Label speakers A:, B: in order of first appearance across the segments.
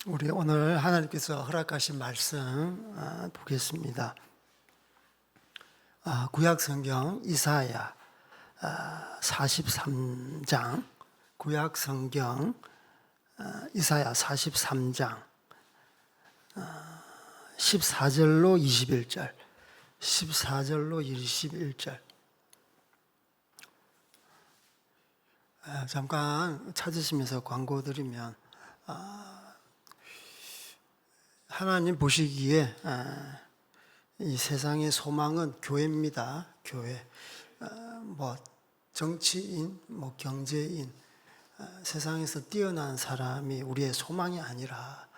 A: 우리 오늘 하나님께서 허락하신 말씀 보겠습니다. 구약 성경 이사야 43장, 구약 성경 이사야 43장 14절로 21절, 14절로 21절. 잠깐 찾으시면서 광고 드리면, 하나님 보시기에 이 세상의 소망은 교회입니다. 교회. 뭐 정치인, 뭐 경제인, 세상에서 뛰어난 사람이 우리의 소망이 아니라,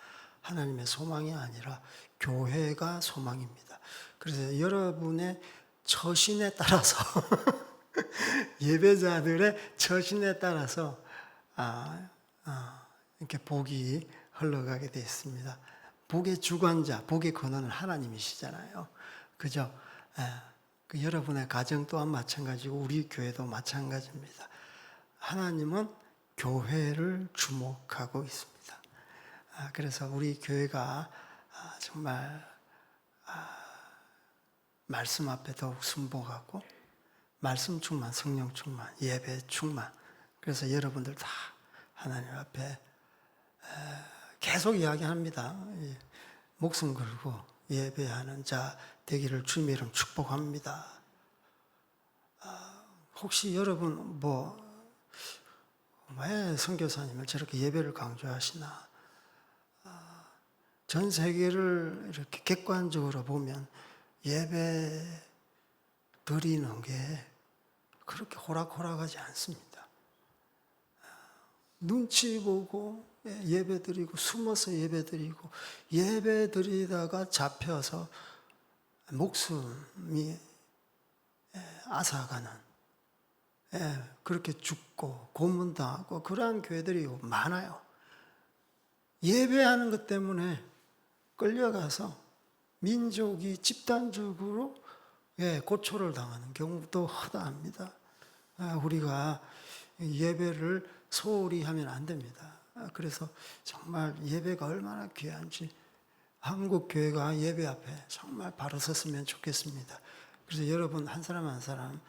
A: 하나님의 소망이 아니라 교회가 소망입니다. 그래서 여러분의 처신에 따라서 예배자들의 처신에 따라서 이렇게 복이 흘러가게 되어 있습니다. 복의 주관자, 복의 근원은 하나님이시잖아요. 그죠? 그 여러분의 가정 또한 마찬가지고 우리 교회도 마찬가지입니다. 하나님은 교회를 주목하고 있습니다. 그래서 우리 교회가 정말 말씀 앞에 더욱 순복하고, 말씀 충만, 성령 충만, 예배 충만. 그래서 여러분들 다 하나님 앞에 계속 이야기합니다. 목숨 걸고 예배하는 자 되기를 주님의 이름 축복합니다. 혹시 여러분 왜 선교사님을 저렇게 예배를 강조하시나? 전 세계를 이렇게 객관적으로 보면 예배 드리는 게 그렇게 호락호락하지 않습니다. 눈치 보고 예배 드리고, 숨어서 예배 드리고, 예배 드리다가 잡혀서 목숨이 앗아가는, 그렇게 죽고 고문당하고 그러한 교회들이 많아요. 예배하는 것 때문에 끌려가서 민족이 집단적으로 고초를 당하는 경우도 허다합니다. 우리가 예배를 소홀히 하면 안 됩니다. 그래서 정말 예배가 얼마나 귀한지 한국 교회가 예배 앞에 정말 바로 섰으면 좋겠습니다. 그래서 여러분 한 사람 한 사람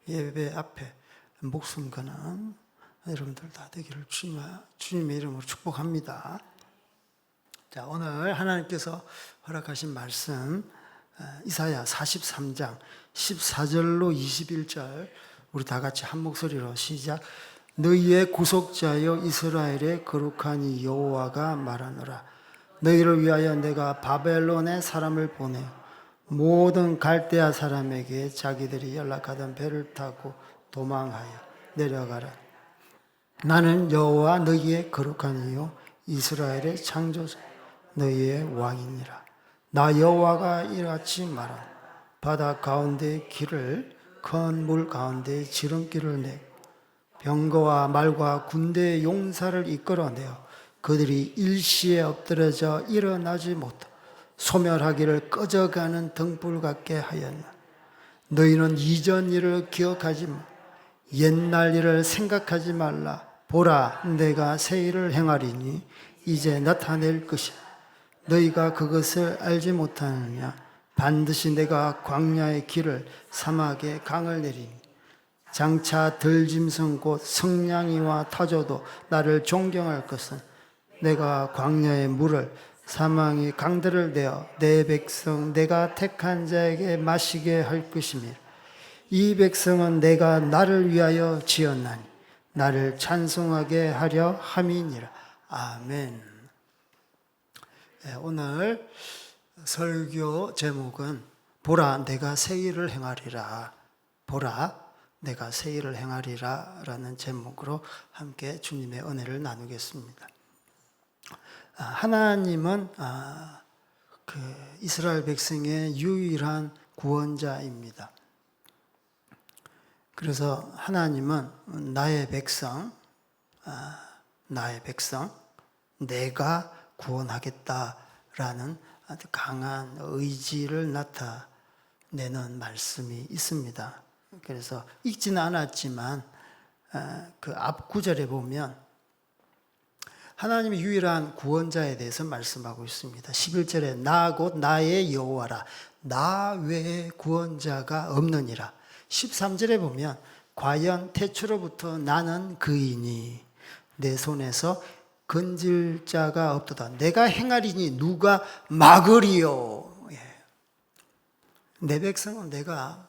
A: 예배 앞에 목숨 거는 여러분들 다 되기를 주님의 이름으로 축복합니다. 자, 오늘 하나님께서 허락하신 말씀 이사야 43장 14절로 21절, 우리 다 같이 한 목소리로 시작. 너희의 구속자여 이스라엘의 거룩한 이 여호와가 말하노라. 너희를 위하여 내가 바벨론에 사람을 보내 모든 갈대아 사람에게 자기들이 연락하던 배를 타고 도망하여 내려가라. 나는 여호와 너희의 거룩한 이요 이스라엘의 창조자 너희의 왕이니라. 나 여호와가 이같이 말하노라. 바다 가운데 길을, 큰 물 가운데 지름길을 내고 병거와 말과 군대의 용사를 이끌어내어 그들이 일시에 엎드려져 일어나지 못하고 소멸하기를 꺼져가는 등불 같게 하였나. 너희는 이전 일을 기억하지 마. 옛날 일을 생각하지 말라. 보라, 내가 새 일을 행하리니 이제 나타낼 것이야. 너희가 그것을 알지 못하느냐. 반드시 내가 광야의 길을, 사막의 강을 내리니 장차 들짐승 곧 성냥이와 타조도 나를 존경할 것은 내가 광야의 물을, 사망의 강들을 내어 내 백성 내가 택한 자에게 마시게 할 것이며, 이 백성은 내가 나를 위하여 지었나니 나를 찬송하게 하려 함이니라. 아멘. 오늘 설교 제목은 보라, 내가 새 일을 행하리라. 보라, 내가 새 일을 행하리라 라는 제목으로 함께 주님의 은혜를 나누겠습니다. 하나님은 그 이스라엘 백성의 유일한 구원자입니다. 그래서 하나님은 나의 백성, 내가 구원하겠다라는 아주 강한 의지를 나타내는 말씀이 있습니다. 그래서 읽지는 않았지만 그 앞 구절에 보면 하나님의 유일한 구원자에 대해서 말씀하고 있습니다. 11절에 나 곧 나의 여호와라 나 외에 구원자가 없느니라. 13절에 보면 과연 태초로부터 나는 그이니 내 손에서 건질 자가 없도다. 내가 행하리니 누가 막으리요. 내 백성은 내가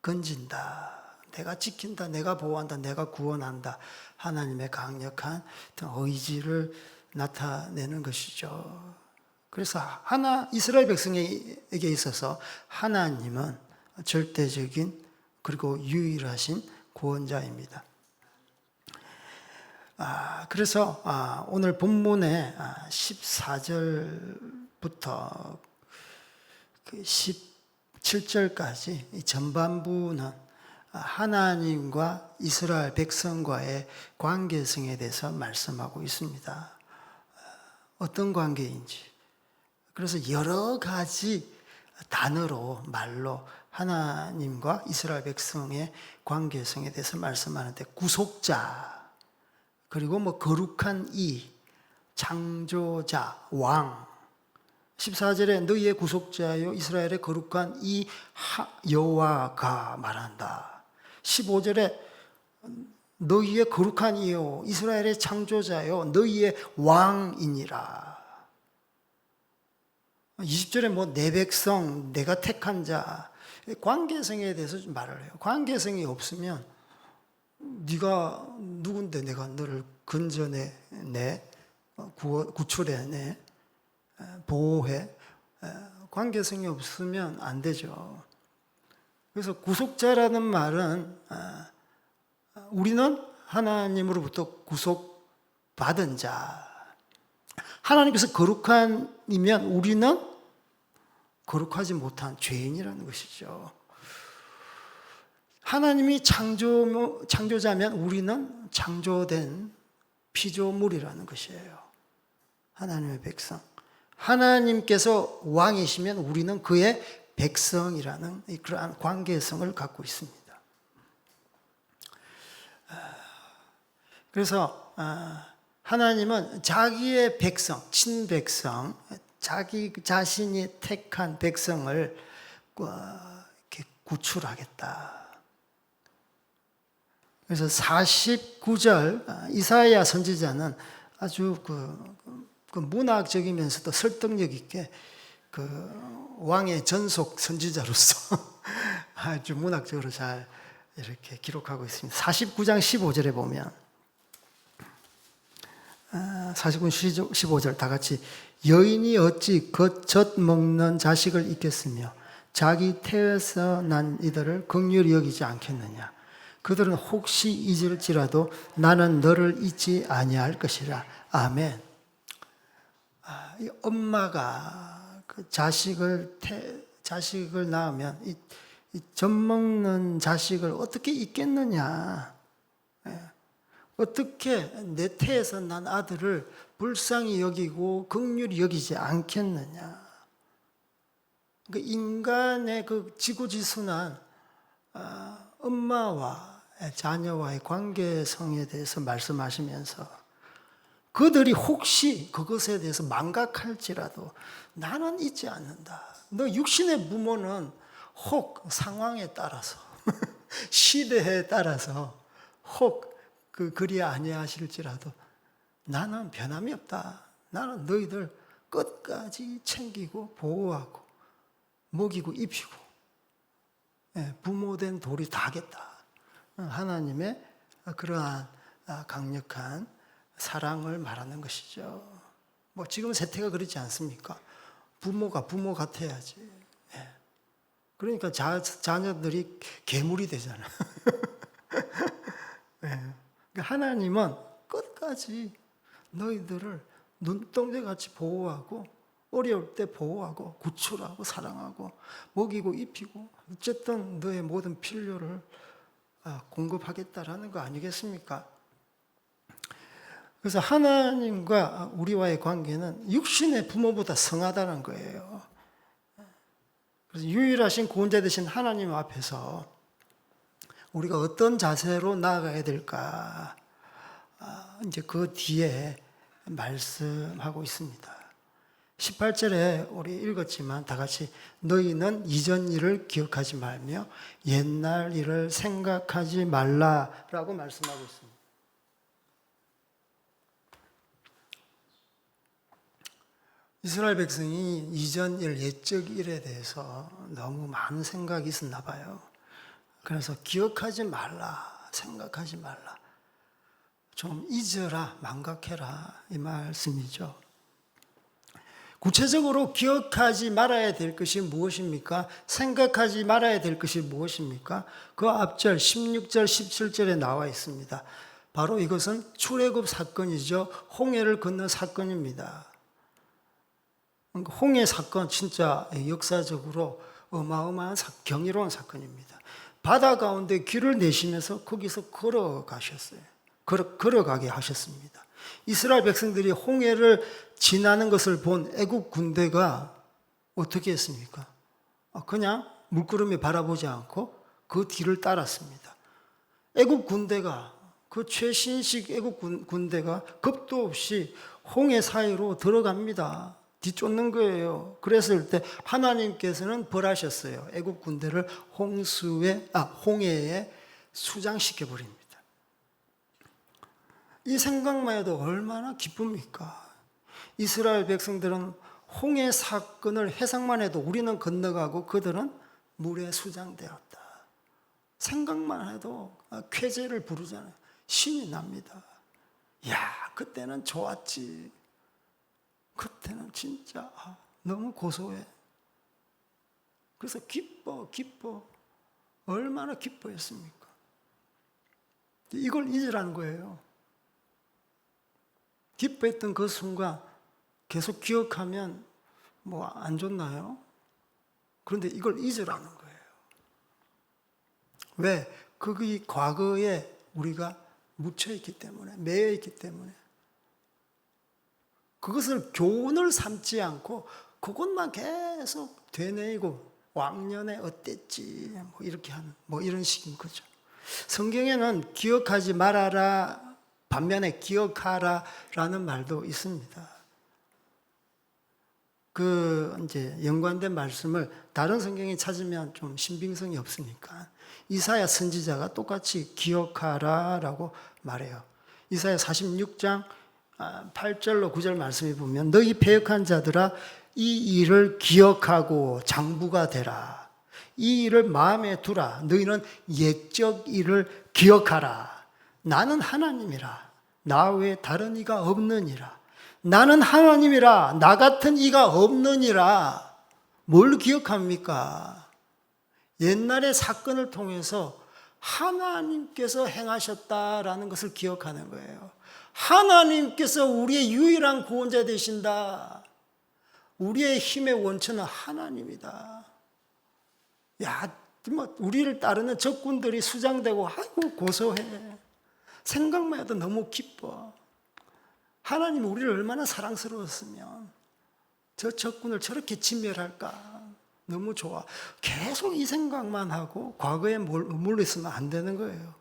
A: 건진다. 내가 지킨다. 내가 보호한다. 내가 구원한다. 하나님의 강력한 의지를 나타내는 것이죠. 그래서 이스라엘 백성에게 있어서 하나님은 절대적인 그리고 유일하신 구원자입니다. 그래서 오늘 본문의 14절부터 17절까지 이 전반부는 하나님과 이스라엘 백성과의 관계성에 대해서 말씀하고 있습니다. 어떤 관계인지. 그래서 여러 가지 단어로 말로 하나님과 이스라엘 백성의 관계성에 대해서 말씀하는데 구속자, 그리고 거룩한 이, 창조자, 왕. 14절에 너희의 구속자요 이스라엘의 거룩한 이 여호와가 말한다. 15절에 너희의 거룩한 이요 이스라엘의 창조자요 너희의 왕이니라. 20절에 내 백성 내가 택한 자, 관계성에 대해서 좀 말을 해요. 관계성이 없으면 네가 누군데 내가 너를 건져내 구출해내 보호해. 관계성이 없으면 안 되죠. 그래서 구속자라는 말은 우리는 하나님으로부터 구속받은 자, 하나님께서 거룩한이면 우리는 거룩하지 못한 죄인이라는 것이죠. 하나님이 창조자면 우리는 창조된 피조물이라는 것이에요. 하나님의 백성. 하나님께서 왕이시면 우리는 그의 백성이라는 그러한 관계성을 갖고 있습니다. 그래서 하나님은 자기의 백성, 친백성, 자기 자신이 택한 백성을 이렇게 구출하겠다. 그래서 49절 이사야 선지자는 아주 그 문학적이면서도 설득력 있게 그 왕의 전속 선지자로서 아주 문학적으로 잘 이렇게 기록하고 있습니다. 49장 15절에 보면 49장 15절 다 같이 여인이 어찌 젖 먹는 자식을 잊겠으며 자기 태에서 난 이들을 긍휼히 여기지 않겠느냐. 그들은 혹시 잊을지라도 나는 너를 잊지 아니할 것이라. 아멘. 이 엄마가 그 자식을 낳으면 이 젖 먹는 자식을 어떻게 잊겠느냐. 어떻게 내 태에서 난 아들을 불쌍히 여기고 긍휼히 여기지 않겠느냐. 그 인간의 그 지고지순한 엄마와 자녀와의 관계성에 대해서 말씀하시면서 그들이 혹시 그것에 대해서 망각할지라도 나는 잊지 않는다. 너 육신의 부모는 혹 상황에 따라서 시대에 따라서 혹 그리 아니하실지라도 나는 변함이 없다. 나는 너희들 끝까지 챙기고 보호하고 먹이고 입히고 부모된 도리 다 하겠다. 하나님의 그러한 강력한 사랑을 말하는 것이죠. 지금 세태가 그렇지 않습니까? 부모가 부모 같아야지. 그러니까 자녀들이 괴물이 되잖아. 하나님은 끝까지 너희들을 눈동자같이 보호하고 어려울 때 보호하고 구출하고 사랑하고 먹이고 입히고 어쨌든 너의 모든 필요를 공급하겠다라는 거 아니겠습니까? 그래서 하나님과 우리와의 관계는 육신의 부모보다 성하다는 거예요. 그래서 유일하신 구원자 되신 하나님 앞에서 우리가 어떤 자세로 나아가야 될까? 이제 그 뒤에 말씀하고 있습니다. 18절에 우리 읽었지만 다 같이 너희는 이전 일을 기억하지 말며 옛날 일을 생각하지 말라라고 말씀하고 있습니다. 이스라엘 백성이 이전 일, 옛적 일에 대해서 너무 많은 생각이 있었나 봐요. 그래서 기억하지 말라, 생각하지 말라. 좀 잊어라, 망각해라 이 말씀이죠. 구체적으로 기억하지 말아야 될 것이 무엇입니까? 생각하지 말아야 될 것이 무엇입니까? 그 앞절 16절, 17절에 나와 있습니다. 바로 이것은 출애굽 사건이죠. 홍해를 건넌 사건입니다. 홍해 사건 진짜 역사적으로 어마어마한 경이로운 사건입니다. 바다 가운데 길을 내시면서 거기서 걸어가셨어요. 걸어가게 하셨습니다. 이스라엘 백성들이 홍해를 지나는 것을 본 애국 군대가 어떻게 했습니까? 그냥 물구름이 바라보지 않고 그 뒤를 따랐습니다. 애국 군대가, 그 최신식 애국 군대가 겁도 없이 홍해 사이로 들어갑니다. 뒤쫓는 거예요. 그랬을 때 하나님께서는 벌하셨어요. 애국 군대를 홍해에 수장시켜 버립니다. 이 생각만 해도 얼마나 기쁩니까? 이스라엘 백성들은 홍해 사건을 해석만 해도 우리는 건너가고 그들은 물에 수장되었다. 생각만 해도 쾌재를 부르잖아요. 신이 납니다. 야, 그때는 좋았지. 그때는 진짜 너무 고소해. 그래서 기뻐. 얼마나 기뻐했습니까? 이걸 잊으라는 거예요. 기뻐했던 그 순간 계속 기억하면 뭐 안 좋나요? 그런데 이걸 잊으라는 거예요. 왜? 그게 과거에 우리가 묻혀있기 때문에, 매여있기 때문에. 그것을 교훈을 삼지 않고 그것만 계속 되뇌이고 왕년에 어땠지 뭐 이렇게 하는 뭐 이런 식인 거죠. 성경에는 기억하지 말아라 반면에 기억하라라는 말도 있습니다. 그 이제 연관된 말씀을 다른 성경에 찾으면 좀 신빙성이 없으니까 이사야 선지자가 똑같이 기억하라라고 말해요. 이사야 46장 8절로 9절 말씀에 보면 너희 패역한 자들아 이 일을 기억하고 장부가 되라. 이 일을 마음에 두라. 너희는 옛적 일을 기억하라. 나는 하나님이라. 나 외에 다른 이가 없느니라. 나는 하나님이라. 나 같은 이가 없느니라. 뭘 기억합니까? 옛날의 사건을 통해서 하나님께서 행하셨다라는 것을 기억하는 거예요. 하나님께서 우리의 유일한 구원자 되신다. 우리의 힘의 원천은 하나님이다. 야, 뭐 우리를 따르는 적군들이 수장되고 아이고 고소해. 생각만 해도 너무 기뻐. 하나님이 우리를 얼마나 사랑스러웠으면 저 적군을 저렇게 진멸할까. 너무 좋아. 계속 이 생각만 하고 과거에 머물러 있으면 안 되는 거예요.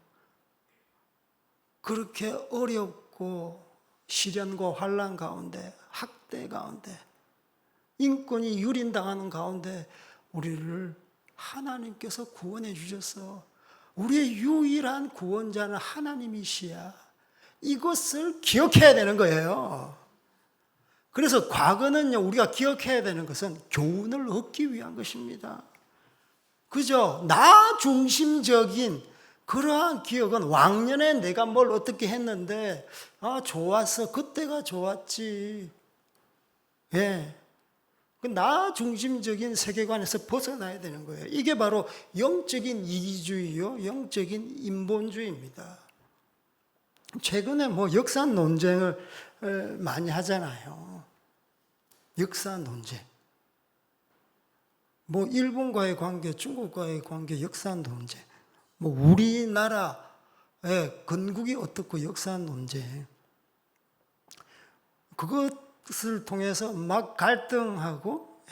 A: 그렇게 어렵고 시련과 환난 가운데, 학대 가운데, 인권이 유린당하는 가운데 우리를 하나님께서 구원해 주셔서 우리의 유일한 구원자는 하나님이시야. 이것을 기억해야 되는 거예요. 그래서 과거는요, 우리가 기억해야 되는 것은 교훈을 얻기 위한 것입니다. 그죠? 나 중심적인 그러한 기억은 왕년에 내가 뭘 어떻게 했는데, 좋았어. 그때가 좋았지. 예. 나 중심적인 세계관에서 벗어나야 되는 거예요. 이게 바로 영적인 이기주의요, 영적인 인본주의입니다. 최근에 뭐 역사 논쟁을 많이 하잖아요. 역사 논쟁. 뭐 일본과의 관계, 중국과의 관계, 역사 논쟁. 뭐 우리나라의 건국이 어떻고 역사 논쟁. 그것을 통해서 막 갈등하고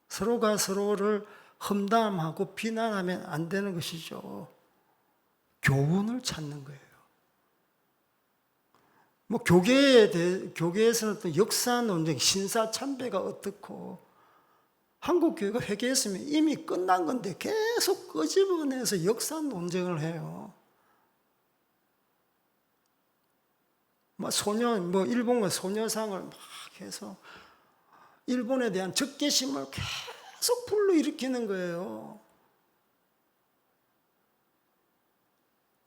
A: 서로가 서로를 험담하고 비난하면 안 되는 것이죠. 교훈을 찾는 거예요. 뭐 교계에서는 또 역사 논쟁, 신사 참배가 어떻고, 한국 교회가 회개했으면 이미 끝난 건데 계속 끄집어내서 역사 논쟁을 해요. 뭐 일본과 소녀상을 막 해서 일본에 대한 적개심을 계속 불러일으키는 거예요.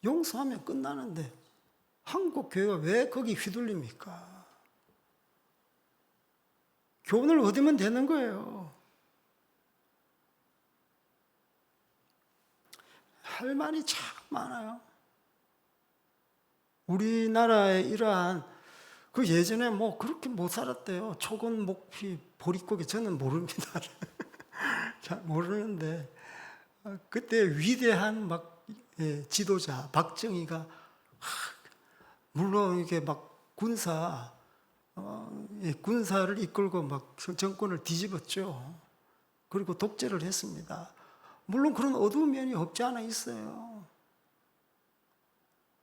A: 용서하면 끝나는데 한국 교회가 왜 거기 휘둘립니까? 교훈을 얻으면 되는 거예요. 할 말이 참 많아요. 우리나라의 이러한 그 예전에 뭐 그렇게 못 살았대요. 초건 목피 보릿고개 저는 모릅니다. 잘 모르는데 그때 위대한 막 지도자 박정희가 물론 이게 막 군사를 이끌고 막 정권을 뒤집었죠. 그리고 독재를 했습니다. 물론 그런 어두운 면이 없지 않아 있어요.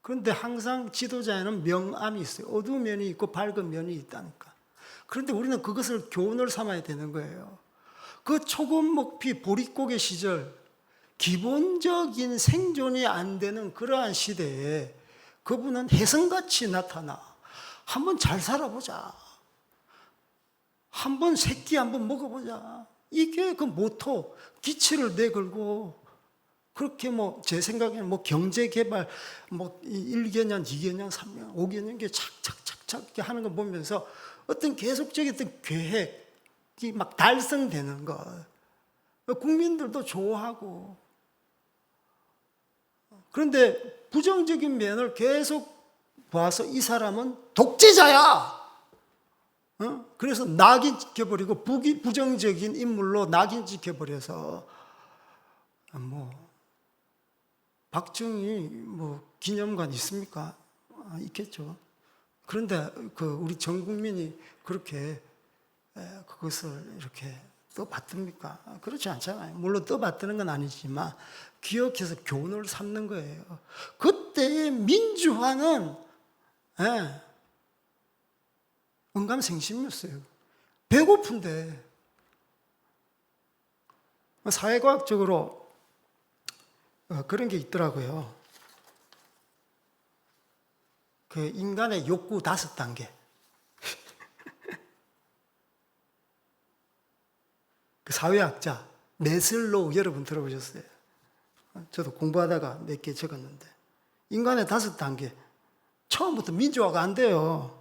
A: 그런데 항상 지도자에는 명암이 있어요. 어두운 면이 있고 밝은 면이 있다니까. 그런데 우리는 그것을 교훈을 삼아야 되는 거예요. 그 초건목피 보릿고개 시절, 기본적인 생존이 안 되는 그러한 시대에 그분은 혜성같이 나타나. 한번 잘 살아보자. 한번 새끼 한번 먹어보자. 이게 그 모토, 기치를 내걸고 그렇게 뭐 제 생각에는 뭐 경제 개발 뭐 1개년, 2개년, 3개년, 5개년 이게 착착착착 이렇게 하는 거 보면서 어떤 계속적인 어떤 계획이 막 달성되는 것. 국민들도 좋아하고. 그런데 부정적인 면을 계속 봐서 이 사람은 독재자야. 그래서 낙인 찍혀버리고 부정적인 인물로 낙인 찍혀버려서 뭐 박정희 뭐 기념관 있습니까? 있겠죠. 그런데 우리 전 국민이 그렇게 그것을 이렇게 떠받듭니까? 그렇지 않잖아요. 물론 떠받드는 건 아니지만 기억해서 교훈을 삼는 거예요. 그때의 민주화는 언감생심이었어요. 배고픈데 사회과학적으로 그런 게 있더라고요. 그 인간의 욕구 5단계. 그 사회학자 메슬로우 여러분 들어보셨어요? 저도 공부하다가 몇 개 적었는데 인간의 5단계. 처음부터 민주화가 안 돼요.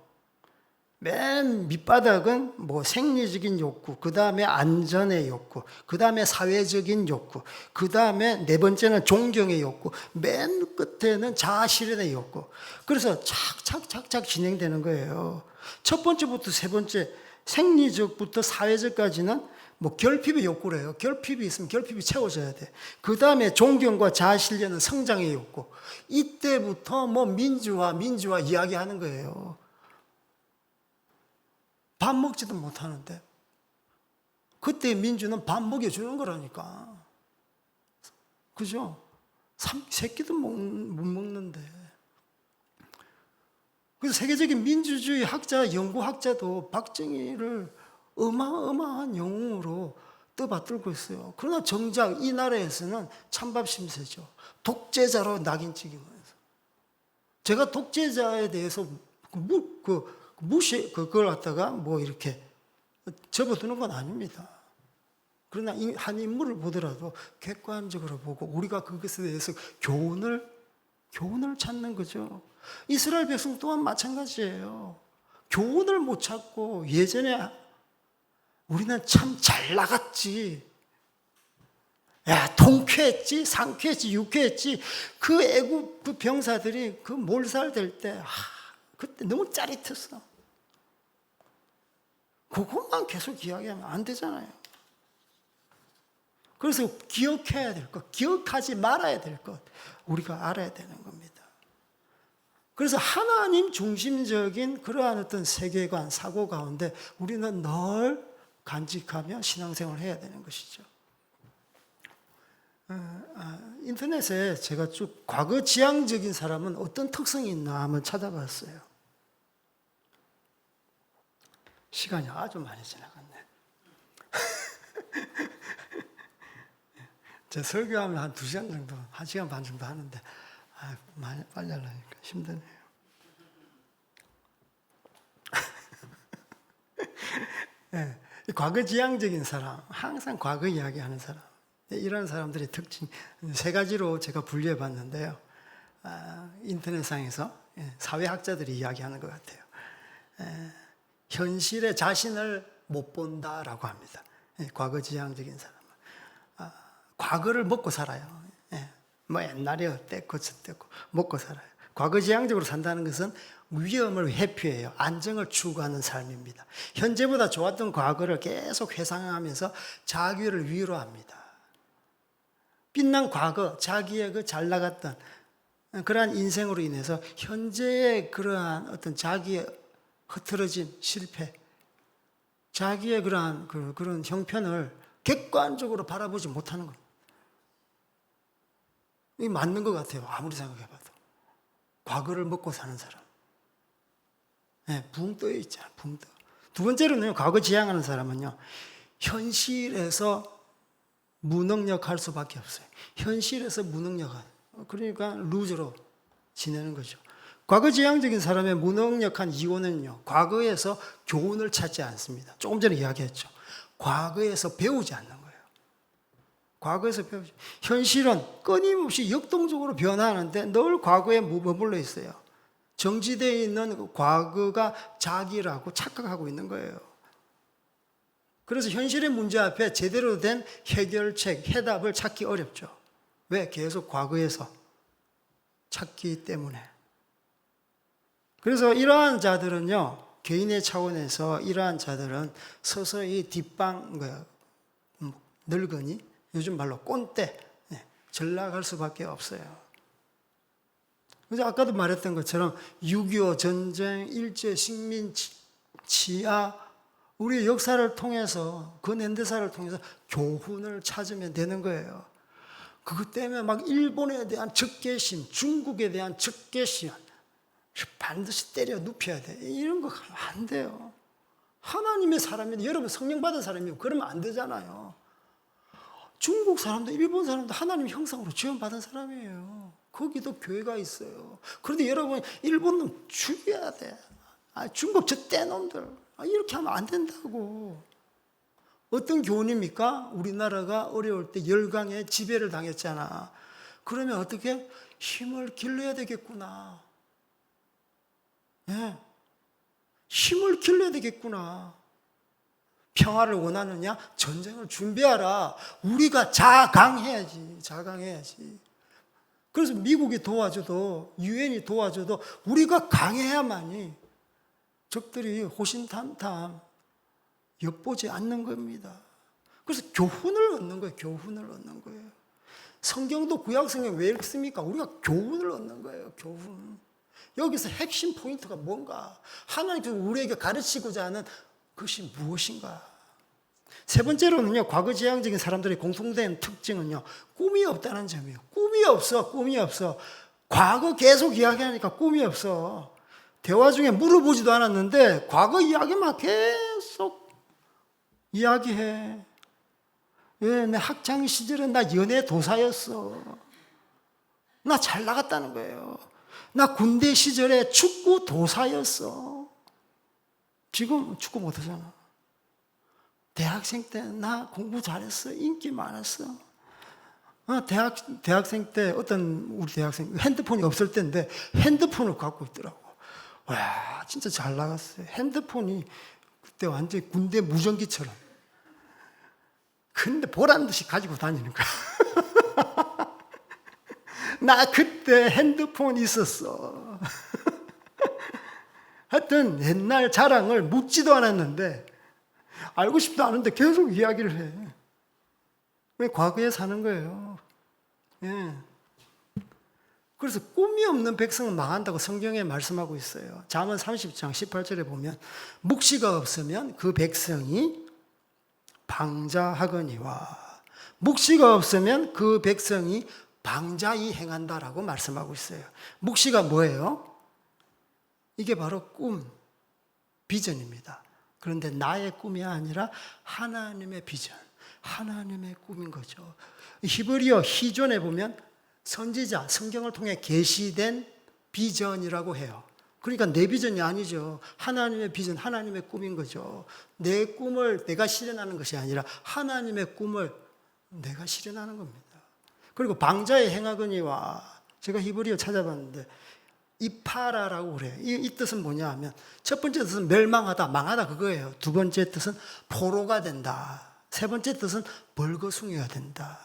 A: 맨 밑바닥은 뭐 생리적인 욕구, 그 다음에 안전의 욕구, 그 다음에 사회적인 욕구, 그 다음에 4번째는 존경의 욕구, 맨 끝에는 자아실현의 욕구. 그래서 착착착착 진행되는 거예요. 첫 번째부터 세 번째, 생리적부터 사회적까지는 뭐 결핍의 욕구래요. 결핍이 있으면 결핍이 채워져야 돼. 그 다음에 존경과 자아실현은 성장의 욕구. 이때부터 뭐 민주화 이야기하는 거예요. 밥 먹지도 못하는데 그때 민주는 밥 먹여주는 거라니까. 그죠? 새끼도 못 먹는데. 그래서 세계적인 민주주의 학자, 연구학자도 박정희를 어마어마한 영웅으로 떠받들고 있어요. 그러나 정작 이 나라에서는 찬밥 심세죠. 독재자로 낙인 찍으면서. 제가 독재자에 대해서 그걸 갖다가 뭐 이렇게 접어두는 건 아닙니다. 그러나 한 인물을 보더라도 객관적으로 보고 우리가 그것에 대해서 교훈을 찾는 거죠. 이스라엘 백성 또한 마찬가지예요. 교훈을 못 찾고 예전에 우리는 참 잘 나갔지. 야, 통쾌했지, 상쾌했지, 유쾌했지. 그 애국 그 병사들이 그 몰살될 때 그때 너무 짜릿했어. 그것만 계속 이야기하면 안 되잖아요. 그래서 기억해야 될 것, 기억하지 말아야 될 것, 우리가 알아야 되는 겁니다. 그래서 하나님 중심적인 그러한 어떤 세계관, 사고 가운데 우리는 늘 간직하며 신앙생활을 해야 되는 것이죠. 인터넷에 제가 쭉 과거 지향적인 사람은 어떤 특성이 있나 한번 찾아봤어요. 시간이 아주 많이 지나갔네. 제 설교하면 한 2시간 정도, 1시간 반 정도 하는데, 많이 빨리 하려니까 힘드네요. 네, 과거지향적인 사람, 항상 과거 이야기하는 사람, 이런 사람들의 특징 3가지로 제가 분류해 봤는데요. 인터넷상에서 사회학자들이 이야기하는 것 같아요. 현실의 자신을 못 본다라고 합니다. 과거지향적인 사람은 과거를 먹고 살아요. 뭐 옛날에 어땠고 저땠고 먹고 살아요. 과거지향적으로 산다는 것은 위험을 회피해요. 안정을 추구하는 삶입니다. 현재보다 좋았던 과거를 계속 회상하면서 자기를 위로합니다. 빛난 과거, 자기의 그 잘 나갔던 그러한 인생으로 인해서 현재의 그러한 어떤 자기의 흐트러진 실패, 자기의 그런 형편을 객관적으로 바라보지 못하는 겁니다. 이게 맞는 것 같아요. 아무리 생각해봐도. 과거를 먹고 사는 사람. 붕 떠 있잖아, 붕 떠. 2번째로는요, 과거 지향하는 사람은요, 현실에서 무능력할 수밖에 없어요. 현실에서 무능력한. 그러니까 루저로 지내는 거죠. 과거지향적인 사람의 무능력한 이유는요, 과거에서 교훈을 찾지 않습니다. 조금 전에 이야기했죠. 과거에서 배우지 않는 거예요. 과거에서 배우지. 현실은 끊임없이 역동적으로 변화하는데 늘 과거에 머물러 있어요. 정지되어 있는 그 과거가 자기라고 착각하고 있는 거예요. 그래서 현실의 문제 앞에 제대로 된 해결책, 해답을 찾기 어렵죠. 왜? 계속 과거에서 찾기 때문에. 그래서 이러한 자들은요, 개인의 차원에서 이러한 자들은 서서히 늙은이, 요즘 말로 꼰대, 전락할 수밖에 없어요. 그래서 아까도 말했던 것처럼 6.25 전쟁, 일제 식민 치하, 우리의 역사를 통해서, 근현대사를 통해서 교훈을 찾으면 되는 거예요. 그것 때문에 막 일본에 대한 적개심, 중국에 대한 적개심, 반드시 때려 눕혀야 돼. 이런 거 안 돼요. 하나님의 사람인데, 여러분 성령 받은 사람이면 그러면 안 되잖아요. 중국 사람도 일본 사람도 하나님 형상으로 지원받은 사람이에요. 거기도 교회가 있어요. 그런데 여러분, 일본 놈 죽여야 돼. 중국 저 떼놈들. 이렇게 하면 안 된다고. 어떤 교훈입니까? 우리나라가 어려울 때 열강에 지배를 당했잖아. 그러면 어떻게? 힘을 길러야 되겠구나. 힘을 길러야 되겠구나. 평화를 원하느냐? 전쟁을 준비하라. 우리가 자강해야지. 자강해야지. 그래서 미국이 도와줘도, 유엔이 도와줘도 우리가 강해야만이 적들이 호신탐탐 엿보지 않는 겁니다. 그래서 교훈을 얻는 거예요. 교훈을 얻는 거예요. 성경도 구약성경 왜 읽습니까? 우리가 교훈을 얻는 거예요. 교훈. 여기서 핵심 포인트가 뭔가? 하나님께서 우리에게 가르치고자 하는 그것이 무엇인가? 3번째로는요, 과거지향적인 사람들의 공통된 특징은요, 꿈이 없다는 점이에요. 꿈이 없어, 꿈이 없어. 과거 계속 이야기하니까 꿈이 없어. 대화 중에 물어보지도 않았는데, 과거 이야기만 계속 이야기해. 내 학창 시절은 나 연애 도사였어. 나 잘 나갔다는 거예요. 나 군대 시절에 축구 도사였어. 지금 축구 못하잖아. 대학생 때 나 공부 잘했어. 인기 많았어. 대학생 때 어떤 우리 대학생 핸드폰이 없을 때인데 핸드폰을 갖고 있더라고. 와, 진짜 잘 나갔어요. 핸드폰이 그때 완전히 군대 무전기처럼. 근데 보란 듯이 가지고 다니는 거야. 나 그때 핸드폰 있었어. 하여튼 옛날 자랑을 묻지도 않았는데 알고 싶도 않은데 계속 이야기를 해. 왜? 과거에 사는 거예요. 예. 그래서 꿈이 없는 백성은 망한다고 성경에 말씀하고 있어요. 잠언 30장 18절에 보면 묵시가 없으면 그 백성이 방자하거니와 묵시가 없으면 그 백성이 방자히 행한다라고 말씀하고 있어요. 묵시가 뭐예요? 이게 바로 꿈, 비전입니다. 그런데 나의 꿈이 아니라 하나님의 비전, 하나님의 꿈인 거죠. 히브리어 희존에 보면 선지자, 성경을 통해 계시된 비전이라고 해요. 그러니까 내 비전이 아니죠. 하나님의 비전, 하나님의 꿈인 거죠. 내 꿈을 내가 실현하는 것이 아니라 하나님의 꿈을 내가 실현하는 겁니다. 그리고 방자의 행하거니와, 제가 히브리어 찾아봤는데 이파라라고 그래요. 이 뜻은 뭐냐 하면, 첫 번째 뜻은 멸망하다, 망하다 그거예요. 두 번째 뜻은 포로가 된다. 세 번째 뜻은 벌거숭이가 된다.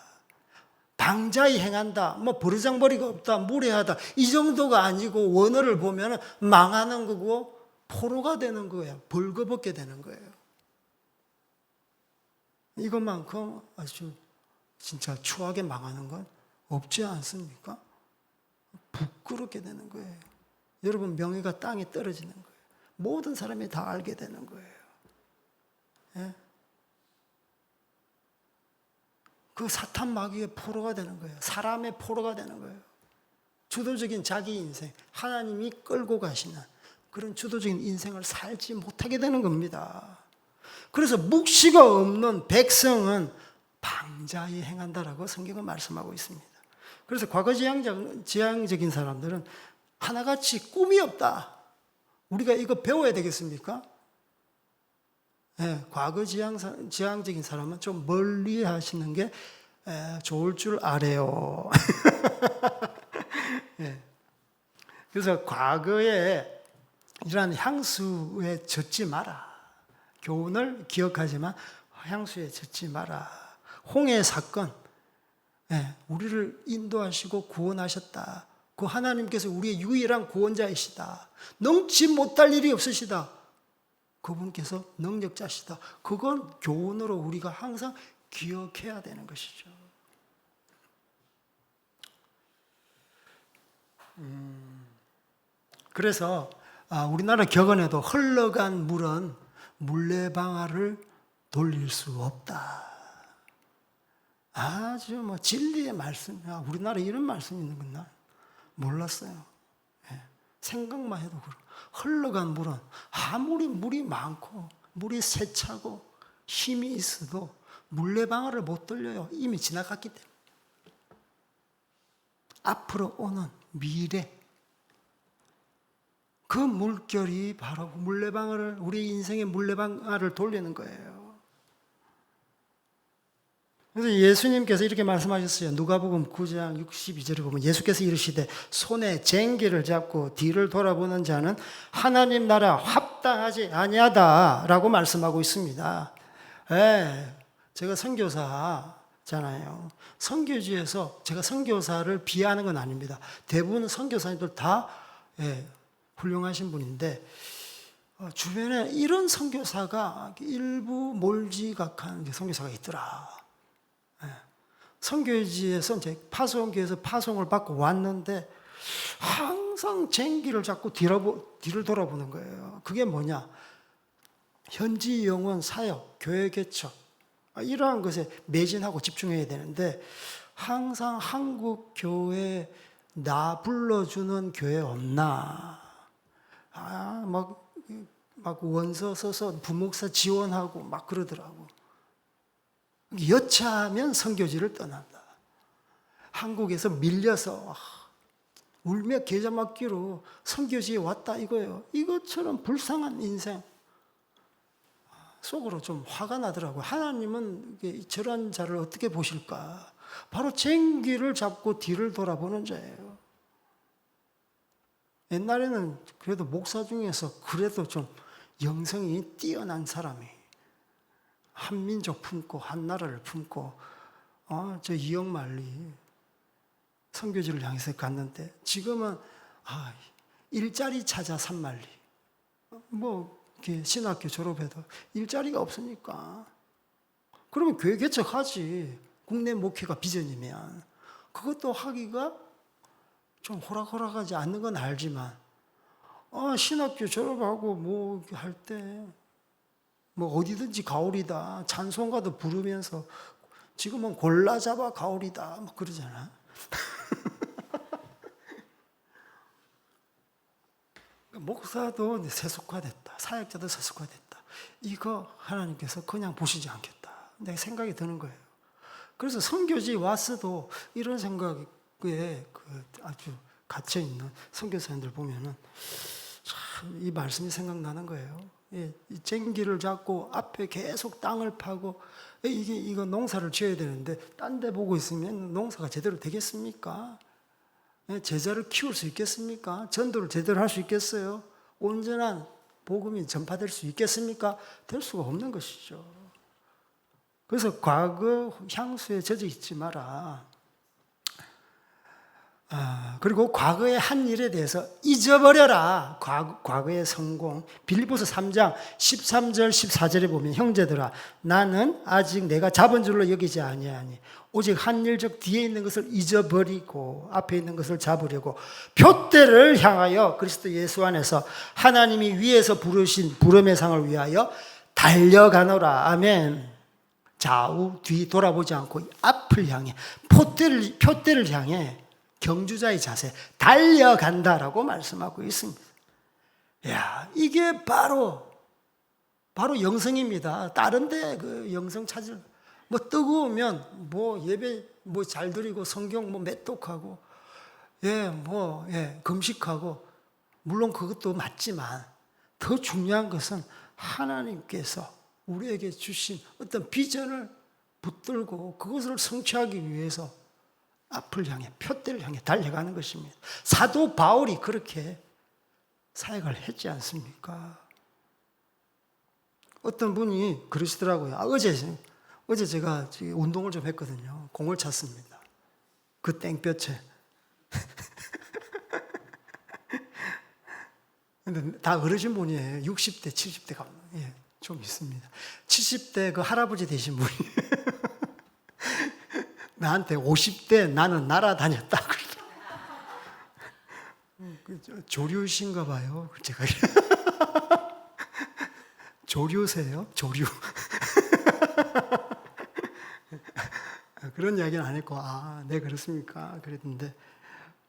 A: 방자히 행한다, 뭐 버르장머리가 없다, 무례하다, 이 정도가 아니고 원어를 보면 망하는 거고 포로가 되는 거예요. 벌거벗게 되는 거예요. 이것만큼 아주 진짜 추하게 망하는 건 없지 않습니까? 부끄럽게 되는 거예요. 여러분, 명예가 땅에 떨어지는 거예요. 모든 사람이 다 알게 되는 거예요. 예? 그 사탄 마귀의 포로가 되는 거예요. 사람의 포로가 되는 거예요. 주도적인 자기 인생, 하나님이 끌고 가시는 그런 주도적인 인생을 살지 못하게 되는 겁니다. 그래서 묵시가 없는 백성은 방자히 행한다라고 성경은 말씀하고 있습니다. 그래서 과거 지향적인 사람들은 하나같이 꿈이 없다. 우리가 이거 배워야 되겠습니까? 네, 과거 지향적인 사람은 좀 멀리 하시는 게 좋을 줄 알아요. 네. 그래서 과거에 이러한 향수에 젖지 마라. 교훈을 기억하지만 향수에 젖지 마라. 홍해 사건, 우리를 인도하시고 구원하셨다. 그 하나님께서 우리의 유일한 구원자이시다. 능치 못할 일이 없으시다. 그분께서 능력자시다. 그건 교훈으로 우리가 항상 기억해야 되는 것이죠. 그래서 우리나라 격언에도 흘러간 물은 물레방아를 돌릴 수 없다. 아주 뭐 진리의 말씀. 우리나라에 이런 말씀이 있는 건 난 몰랐어요. 생각만 해도 그렇고. 흘러간 물은 아무리 물이 많고 물이 세차고 힘이 있어도 물레방아를 못 돌려요. 이미 지나갔기 때문에. 앞으로 오는 미래, 그 물결이 바로 물레방아를, 우리 인생의 물레방아를 돌리는 거예요. 그래서 예수님께서 이렇게 말씀하셨어요. 누가복음 9장 62절에 보면 예수께서 이르시되 손에 쟁기를 잡고 뒤를 돌아보는 자는 하나님 나라 합당하지 아니하다라고 말씀하고 있습니다. 제가 선교사잖아요. 선교지에서 제가 선교사를 비하하는 건 아닙니다. 대부분 선교사님들 다 훌륭하신 분인데 주변에 이런 선교사가 일부 몰지각한 선교사가 있더라. 선교지에서 이제 파송교에서 파송을 받고 왔는데 항상 쟁기를 잡고 뒤를 돌아보는 거예요. 그게 뭐냐? 현지 영혼 사역, 교회 개척 이러한 것에 매진하고 집중해야 되는데 항상 한국 교회 나 불러주는 교회 없나? 막 원서 써서 부목사 지원하고 막 그러더라고. 여차하면 선교지를 떠난다. 한국에서 밀려서 울며 계좌 맞기로 선교지에 왔다 이거예요. 이것처럼 불쌍한 인생 속으로 좀 화가 나더라고요. 하나님은 저런 자를 어떻게 보실까? 바로 쟁기를 잡고 뒤를 돌아보는 자예요. 옛날에는 그래도 목사 중에서 그래도 좀 영성이 뛰어난 사람이 한민족 품고 한나라를 품고 저 이영만리 선교지를 향해서 갔는데 지금은 일자리 찾아 산만리 뭐 이렇게 신학교 졸업해도 일자리가 없으니까 그러면 교회 개척하지. 국내 목회가 비전이면 그것도 하기가 좀 호락호락하지 않는 건 알지만 신학교 졸업하고 뭐 할 때 뭐 어디든지 가오리다. 찬송가도 부르면서 지금은 골라 잡아 가오리다. 막 그러잖아. 목사도 세속화됐다. 사역자도 세속화됐다. 이거 하나님께서 그냥 보시지 않겠다. 내 생각이 드는 거예요. 그래서 선교지 왔어도 이런 생각에 아주 갇혀 있는 선교사님들 보면은 참 이 말씀이 생각나는 거예요. 이 쟁기를 잡고 앞에 계속 땅을 파고 이거 농사를 지어야 되는데 딴 데 보고 있으면 농사가 제대로 되겠습니까? 제자를 키울 수 있겠습니까? 전도를 제대로 할 수 있겠어요? 온전한 복음이 전파될 수 있겠습니까? 될 수가 없는 것이죠. 그래서 과거 향수에 젖어 있지 마라. 그리고 과거의 한 일에 대해서 잊어버려라. 과거의 성공. 빌립보서 3장 13절 14절에 보면 형제들아 나는 아직 내가 잡은 줄로 여기지 아니하니 오직 한 일적 뒤에 있는 것을 잊어버리고 앞에 있는 것을 잡으려고 표대를 향하여 그리스도 예수 안에서 하나님이 위에서 부르신 부름의 상을 위하여 달려가노라. 아멘. 좌우 뒤 돌아보지 않고 앞을 향해 표대를 향해 경주자의 자세, 달려간다라고 말씀하고 있습니다. 야, 이게 바로 영성입니다. 다른데 그 영성 찾을, 뜨거우면, 예배, 잘 드리고, 성경 맺독하고, 금식하고, 물론 그것도 맞지만, 더 중요한 것은 하나님께서 우리에게 주신 어떤 비전을 붙들고, 그것을 성취하기 위해서 앞을 향해 표대를 향해 달려가는 것입니다. 사도 바울이 그렇게 사역을 했지 않습니까? 어떤 분이 그러시더라고요. 어제 제가 운동을 좀 했거든요. 공을 찼습니다. 그 땡볕에. 근데 다 어르신 분이에요. 60대, 70대가 좀 있습니다. 70대 그 할아버지 되신 분이 나한테 50대 나는 날아다녔다. 조류신가 봐요. 제가 조류세요? 조류. 그런 이야기는 안 했고 네 그렇습니까? 그랬는데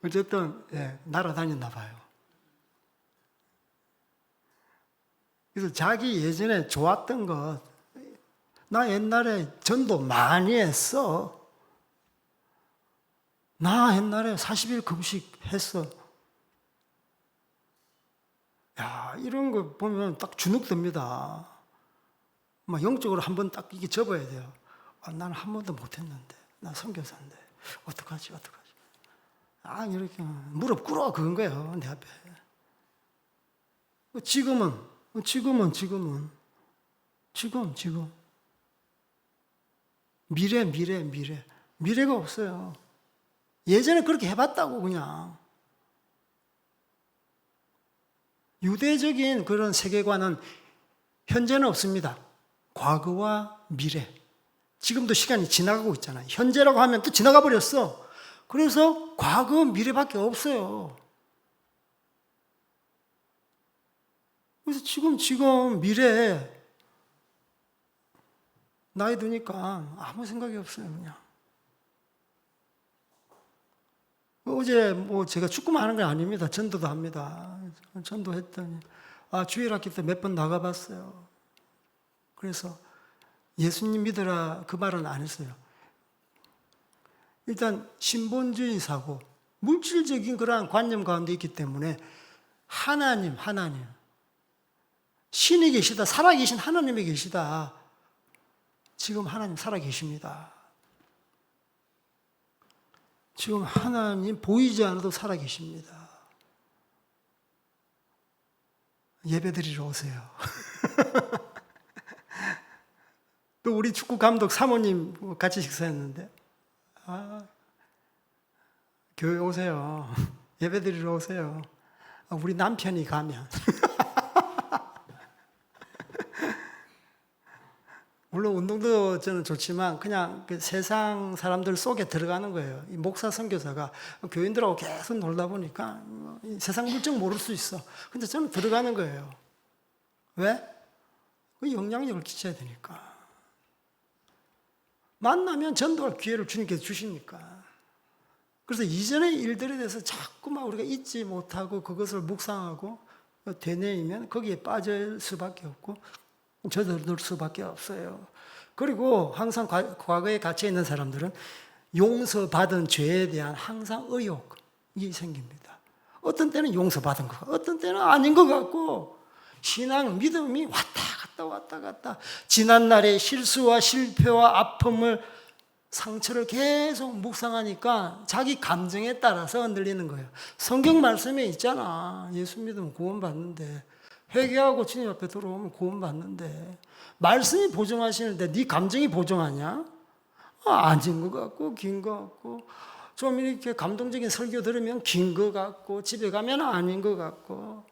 A: 어쨌든 날아다녔나 봐요. 그래서 자기 예전에 좋았던 것, 나 옛날에 전도 많이 했어. 나 옛날에 40일 금식 했어. 야, 이런 거 보면 딱 주눅듭니다. 영적으로 한번 딱 이게 접어야 돼요. 나는 한 번도 못 했는데. 나 선교사인데. 어떡하지? 이렇게 무릎 꿇어. 그건 거예요. 내 앞에. 지금. 미래가 없어요. 예전에 그렇게 해봤다고 그냥. 유대적인 그런 세계관은 현재는 없습니다. 과거와 미래. 지금도 시간이 지나가고 있잖아요. 현재라고 하면 또 지나가 버렸어. 그래서 과거, 미래밖에 없어요. 그래서 지금 미래 나이 드니까 아무 생각이 없어요, 그냥. 어제 제가 축구만 하는 건 아닙니다. 전도도 합니다. 전도했더니 주일학기 때 몇 번 나가봤어요. 그래서 예수님 믿으라 그 말은 안 했어요. 일단 신본주의 사고, 물질적인 그러한 관념 가운데 있기 때문에 하나님 신이 계시다, 살아계신 하나님이 계시다. 지금 하나님 살아계십니다. 지금 하나님 보이지 않아도 살아계십니다. 예배드리러 오세요. 또 우리 축구 감독 사모님 같이 식사했는데 교회 오세요. 예배드리러 오세요. 우리 남편이 가면 물론 운동도 저는 좋지만 그냥 그 세상 사람들 속에 들어가는 거예요. 이 목사 선교사가 교인들하고 계속 놀다 보니까 세상 물정 모를 수 있어. 근데 저는 들어가는 거예요. 왜? 그 영향력을 끼쳐야 되니까. 만나면 전도할 기회를 주님께서 주시니까. 그래서 이전의 일들에 대해서 자꾸만 우리가 잊지 못하고 그것을 묵상하고 되뇌이면 거기에 빠질 수밖에 없고 젖어들 수밖에 없어요. 그리고 항상 과거에 갇혀 있는 사람들은 용서받은 죄에 대한 항상 의욕이 생깁니다. 어떤 때는 용서받은 것 같고 어떤 때는 아닌 것 같고, 신앙 믿음이 왔다 갔다 지난날의 실수와 실패와 아픔을, 상처를 계속 묵상하니까 자기 감정에 따라서 흔들리는 거예요. 성경 말씀에 있잖아. 예수 믿으면 구원받는데, 회개하고 주님 앞에 들어오면 구원받는데, 말씀이 보증하시는데 네 감정이 보증하냐? 아닌 것 같고 긴 것 같고, 좀 이렇게 감동적인 설교 들으면 긴 것 같고, 집에 가면 아닌 것 같고.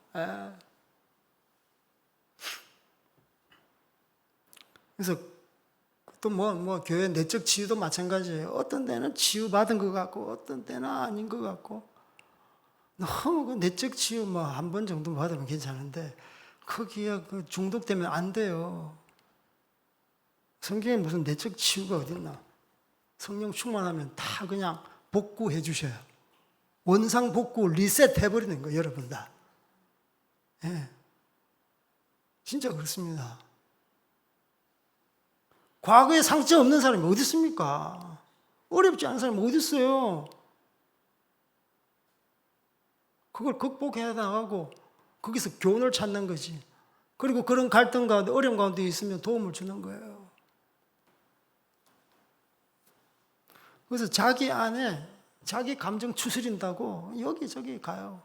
A: 그래서 또 교회 내적 치유도 마찬가지예요. 어떤 때는 치유받은 것 같고 어떤 때는 아닌 것 같고. 너무 그 내적 치유 한 번 정도 받으면 괜찮은데 거기에 중독되면 안 돼요. 성경에 무슨 내적 치유가 어딨나. 성령 충만하면 다 그냥 복구해 주셔요. 원상 복구 리셋 해버리는 거예요, 여러분 다. 예. 진짜 그렇습니다. 과거에 상처 없는 사람이 어디 있습니까? 어렵지 않은 사람이 어디 있어요? 그걸 극복해 나가고 거기서 교훈을 찾는 거지. 그리고 그런 갈등 가운데, 어려움 가운데 있으면 도움을 주는 거예요. 그래서 자기 안에 자기 감정 추스린다고 여기저기 가요.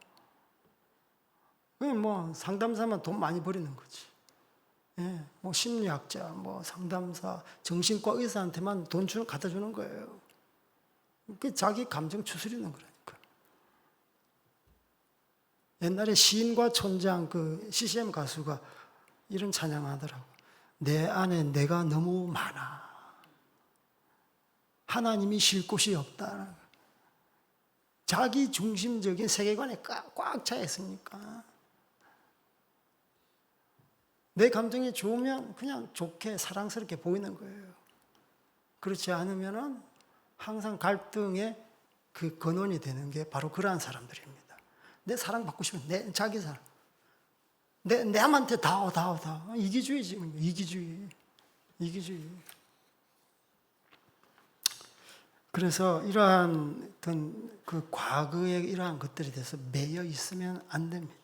A: 그냥 상담사만 돈 많이 버리는 거지. 예, 심리학자, 상담사, 정신과 의사한테만 돈 갖다 주는 거예요. 그 자기 감정 추스리는 거라니까. 옛날에 시인과 촌장 CCM 가수가 이런 찬양하더라고. 내 안에 내가 너무 많아. 하나님이 쉴 곳이 없다. 자기 중심적인 세계관에 꽉 차 있으니까. 내 감정이 좋으면 그냥 좋게 사랑스럽게 보이는 거예요. 그렇지 않으면 항상 갈등의 그 근원이 되는 게 바로 그러한 사람들입니다. 내 사랑받고 싶으면 자기 사랑. 내한테 다. 이기주의지. 이기주의. 그래서 이러한 그 과거의 이러한 것들에 대해서 매여 있으면 안 됩니다.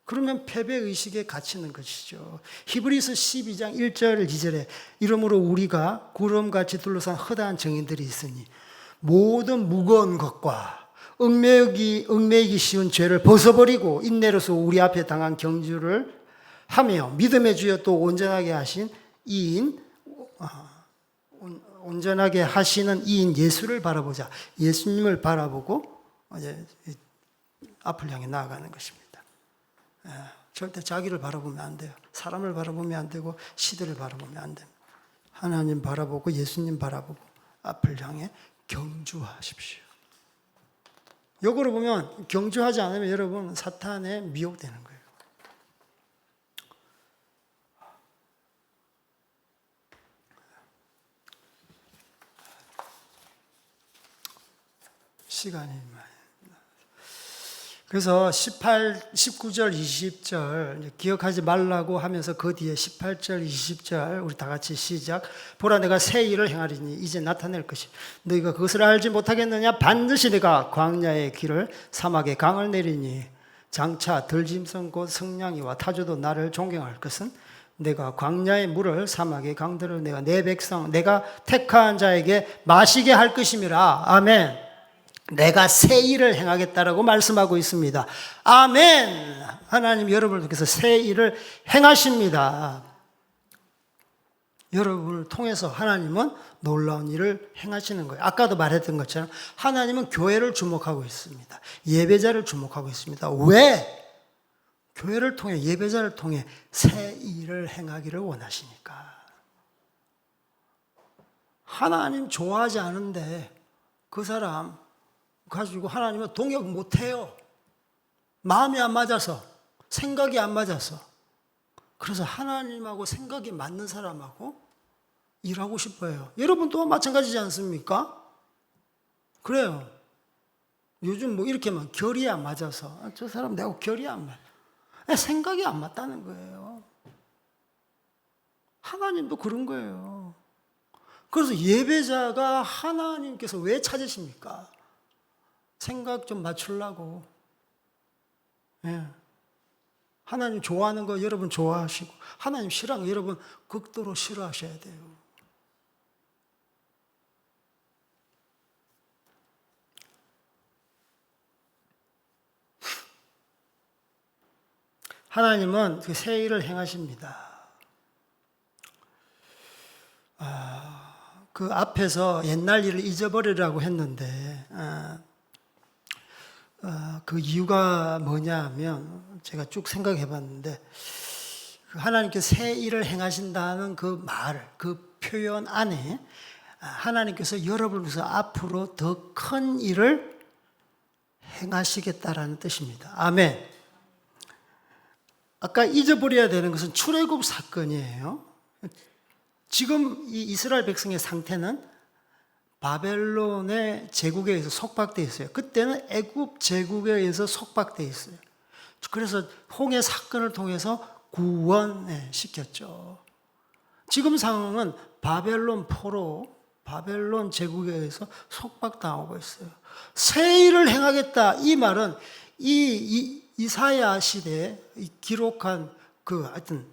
A: 그러면 패배의식에 갇히는 것이죠. 히브리서 12장 1절 2절에 이러므로 우리가 구름같이 둘러싼 허다한 정인들이 있으니 모든 무거운 것과 얽매이기 쉬운 죄를 벗어버리고 인내로서 우리 앞에 당한 경주를 하며 믿음의 주여 또 온전하게 하시는 이인 예수를 바라보자. 예수님을 바라보고 이제 앞을 향해 나아가는 것입니다. 절대 자기를 바라보면 안 돼요. 사람을 바라보면 안 되고 시대를 바라보면 안 됩니다. 하나님 바라보고 예수님 바라보고 앞을 향해 경주하십시오. 역으로 보면 경주하지 않으면 여러분 사탄에 미혹되는 거예요. 시간이 많이. 그래서 19절, 20절 기억하지 말라고 하면서 그 뒤에 18절, 20절 우리 다 같이 시작. 보라 내가 새 일을 행하리니 이제 나타낼 것이 너희가 그것을 알지 못하겠느냐. 반드시 내가 광야의 길을 사막의 강을 내리니 장차 들짐승 곧 성냥이와 타조도 나를 존경할 것은 내가 광야의 물을 사막의 강들을 내가 내 백성 내가 택한 자에게 마시게 할 것임이라. 아멘. 내가 새 일을 행하겠다라고 말씀하고 있습니다. 아멘. 하나님 여러분께서 새 일을 행하십니다. 여러분을 통해서 하나님은 놀라운 일을 행하시는 거예요. 아까도 말했던 것처럼 하나님은 교회를 주목하고 있습니다. 예배자를 주목하고 있습니다. 왜? 교회를 통해 예배자를 통해 새 일을 행하기를 원하시니까. 하나님 좋아하지 않은데 그 사람 가지고 하나님은 동역 못해요. 마음이 안 맞아서, 생각이 안 맞아서. 그래서 하나님하고 생각이 맞는 사람하고 일하고 싶어요. 여러분 또한 마찬가지지 않습니까? 그래요. 요즘 이렇게만 결이 안 맞아서 저 사람 내하고 결이 안 맞아. 생각이 안 맞다는 거예요. 하나님도 그런 거예요. 그래서 예배자가 하나님께서 왜 찾으십니까? 생각 좀 맞추려고. 예. 하나님 좋아하는 거 여러분 좋아하시고, 하나님 싫어하는 거 여러분 극도로 싫어하셔야 돼요. 하나님은 그 새 일을 행하십니다. 그 앞에서 옛날 일을 잊어버리라고 했는데, 그 이유가 뭐냐 하면, 제가 쭉 생각해 봤는데, 하나님께서 새 일을 행하신다는 그 말, 그 표현 안에 하나님께서 여러분을 위해서 앞으로 더 큰 일을 행하시겠다라는 뜻입니다. 아멘. 아까 잊어버려야 되는 것은 출애굽 사건이에요. 지금 이 이스라엘 백성의 상태는 바벨론의 제국에 의해서 속박되어 있어요. 그때는 애굽 제국에 의해서 속박되어 있어요. 그래서 홍해 사건을 통해서 구원시켰죠. 지금 상황은 바벨론 포로, 바벨론 제국에 의해서 속박당하고 있어요. 새 일을 행하겠다. 이 말은 이사야 시대에 기록한 하여튼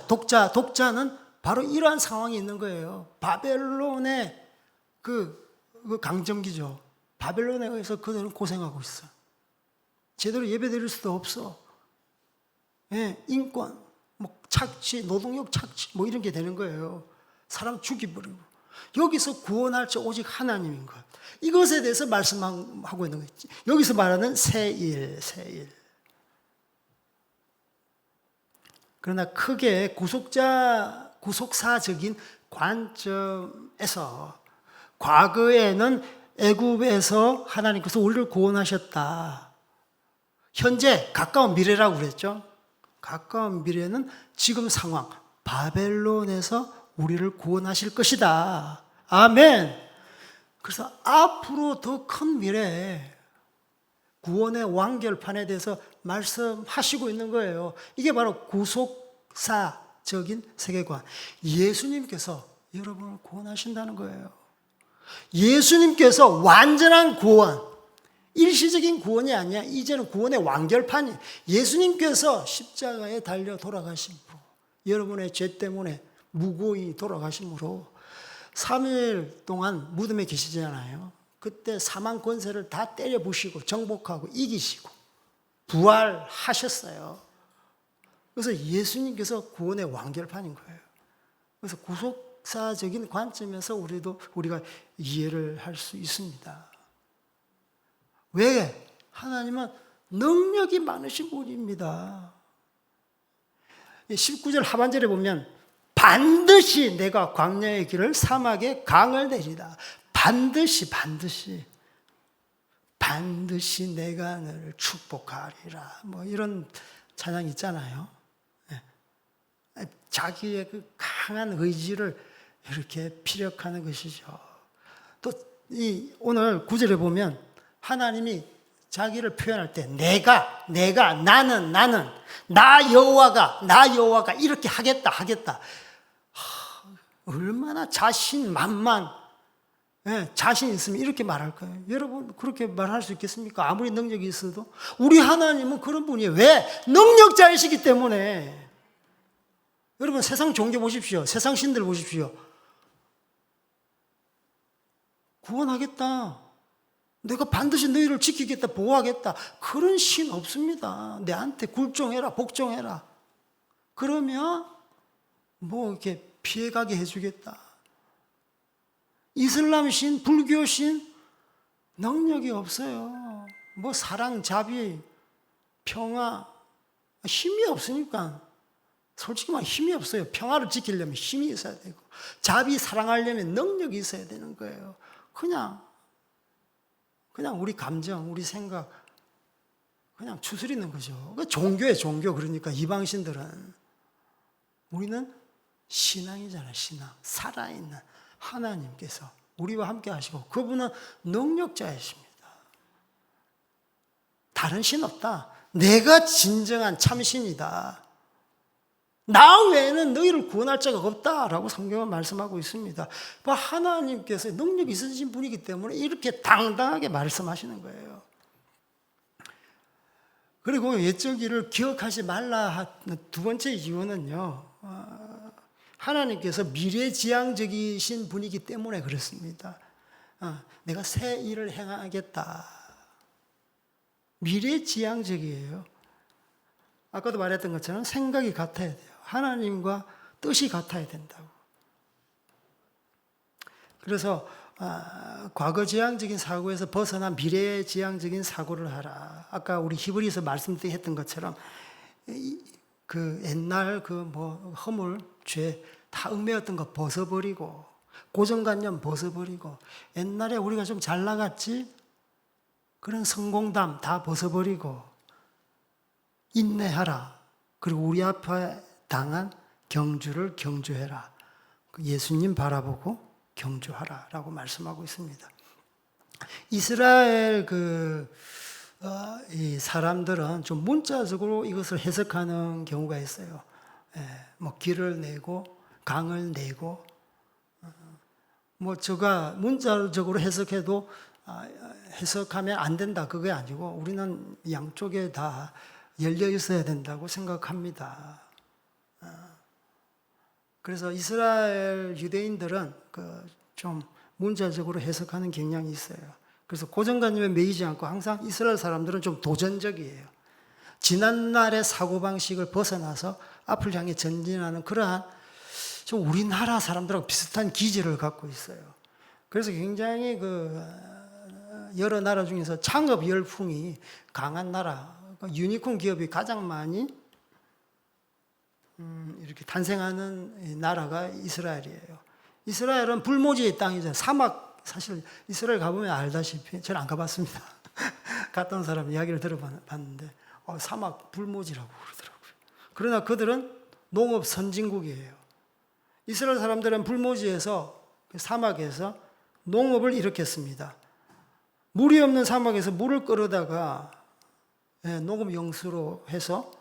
A: 독자는 바로 이러한 상황이 있는 거예요. 바벨론의 그 강점기죠. 바벨론에 의해서 그들은 고생하고 있어. 제대로 예배 드릴 수도 없어. 예, 인권, 착취, 노동력 착취, 이런 게 되는 거예요. 사람 죽이버리고. 여기서 구원할 자 오직 하나님인 것. 이것에 대해서 말씀하고 있는 거예요. 여기서 말하는 새 일. 그러나 크게 구속사적인 관점에서 과거에는 애굽에서 하나님께서 우리를 구원하셨다. 현재 가까운 미래라고 그랬죠. 가까운 미래는 지금 상황, 바벨론에서 우리를 구원하실 것이다. 아멘. 그래서 앞으로 더 큰 미래, 구원의 완결판에 대해서 말씀하시고 있는 거예요. 이게 바로 구속사적인 세계관. 예수님께서 여러분을 구원하신다는 거예요. 예수님께서 완전한 구원, 일시적인 구원이 아니야. 이제는 구원의 완결판이. 예수님께서 십자가에 달려 돌아가심으로, 여러분의 죄 때문에 무고히 돌아가심으로 3일 동안 무덤에 계시잖아요. 그때 사망 권세를 다 때려 부시고 정복하고 이기시고 부활하셨어요. 그래서 예수님께서 구원의 완결판인 거예요. 그래서 구속사적인 관점에서 우리가 이해를 할 수 있습니다. 왜? 하나님은 능력이 많으신 분입니다. 19절 하반절에 보면 반드시 내가 광야의 길을 사막에 강을 내리다. 반드시 내가 너를 축복하리라. 이런 찬양 있잖아요. 자기의 그 강한 의지를 이렇게 피력하는 것이죠. 또 오늘 9절에 보면 하나님이 자기를 표현할 때 나는 나 여호와가 이렇게 하겠다. 얼마나 자신만만, 자신 있으면 이렇게 말할 거예요. 여러분 그렇게 말할 수 있겠습니까? 아무리 능력이 있어도. 우리 하나님은 그런 분이에요. 왜? 능력자이시기 때문에. 여러분 세상 종교 보십시오. 세상 신들 보십시오. 구원하겠다. 내가 반드시 너희를 지키겠다, 보호하겠다. 그런 신 없습니다. 내한테 굴종해라, 복종해라. 그러면 이렇게 피해가게 해주겠다. 이슬람 신, 불교 신 능력이 없어요. 사랑, 자비, 평화 힘이 없으니까. 솔직히 말해 힘이 없어요. 평화를 지키려면 힘이 있어야 되고, 자비, 사랑하려면 능력이 있어야 되는 거예요. 그냥 우리 감정, 우리 생각 그냥 추스리는 거죠. 종교예요, 종교. 그러니까 이방신들은. 우리는 신앙이잖아요, 신앙. 살아있는 하나님께서 우리와 함께 하시고 그분은 능력자이십니다. 다른 신 없다. 내가 진정한 참신이다. 나 외에는 너희를 구원할 자가 없다라고 성경은 말씀하고 있습니다. 하나님께서 능력이 있으신 분이기 때문에 이렇게 당당하게 말씀하시는 거예요. 그리고 옛적 일을 기억하지 말라 두 번째 이유는요, 하나님께서 미래지향적이신 분이기 때문에 그렇습니다. 내가 새 일을 행하겠다. 미래지향적이에요. 아까도 말했던 것처럼 생각이 같아야 돼요. 하나님과 뜻이 같아야 된다고. 그래서 과거지향적인 사고에서 벗어나 미래지향적인 사고를 하라. 아까 우리 히브리서 말씀드렸던 것처럼 그 옛날 허물, 죄 다 얽매였던 거 벗어버리고, 고정관념 벗어버리고, 옛날에 우리가 좀 잘 나갔지? 그런 성공담 다 벗어버리고 인내하라. 그리고 우리 앞에 당한 경주를 경주해라. 예수님 바라보고 경주하라 라고 말씀하고 있습니다. 이스라엘 이 사람들은 좀 문자적으로 이것을 해석하는 경우가 있어요. 길을 내고 강을 내고 제가 문자적으로 해석해도 해석하면 안 된다 그게 아니고 우리는 양쪽에 다 열려 있어야 된다고 생각합니다. 그래서 이스라엘 유대인들은 좀 문자적으로 해석하는 경향이 있어요. 그래서 고정관념에 매이지 않고 항상 이스라엘 사람들은 좀 도전적이에요. 지난날의 사고방식을 벗어나서 앞을 향해 전진하는 그러한 좀 우리나라 사람들하고 비슷한 기질을 갖고 있어요. 그래서 굉장히 여러 나라 중에서 창업 열풍이 강한 나라, 유니콘 기업이 가장 많이 이렇게 탄생하는 나라가 이스라엘이에요. 이스라엘은 불모지의 땅이죠. 사막, 사실 이스라엘 가보면 알다시피, 저는 안 가봤습니다. 갔다 온 사람 이야기를 들어봤는데, 사막 불모지라고 그러더라고요. 그러나 그들은 농업 선진국이에요. 이스라엘 사람들은 불모지에서, 사막에서 농업을 일으켰습니다. 물이 없는 사막에서 물을 끌어다가 농업 용수로 해서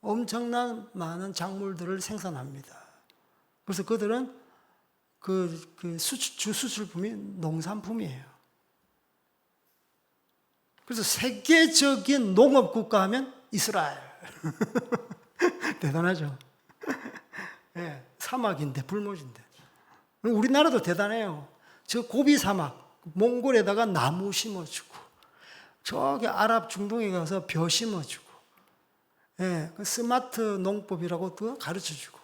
A: 엄청난 많은 작물들을 생산합니다. 그래서 그들은 주 수출품이 농산품이에요. 그래서 세계적인 농업 국가 하면 이스라엘. 대단하죠. 사막인데, 불모지인데. 우리나라도 대단해요. 저 고비 사막, 몽골에다가 나무 심어주고, 저기 아랍 중동에 가서 벼 심어주고, 스마트 농법이라고 또 가르쳐주고,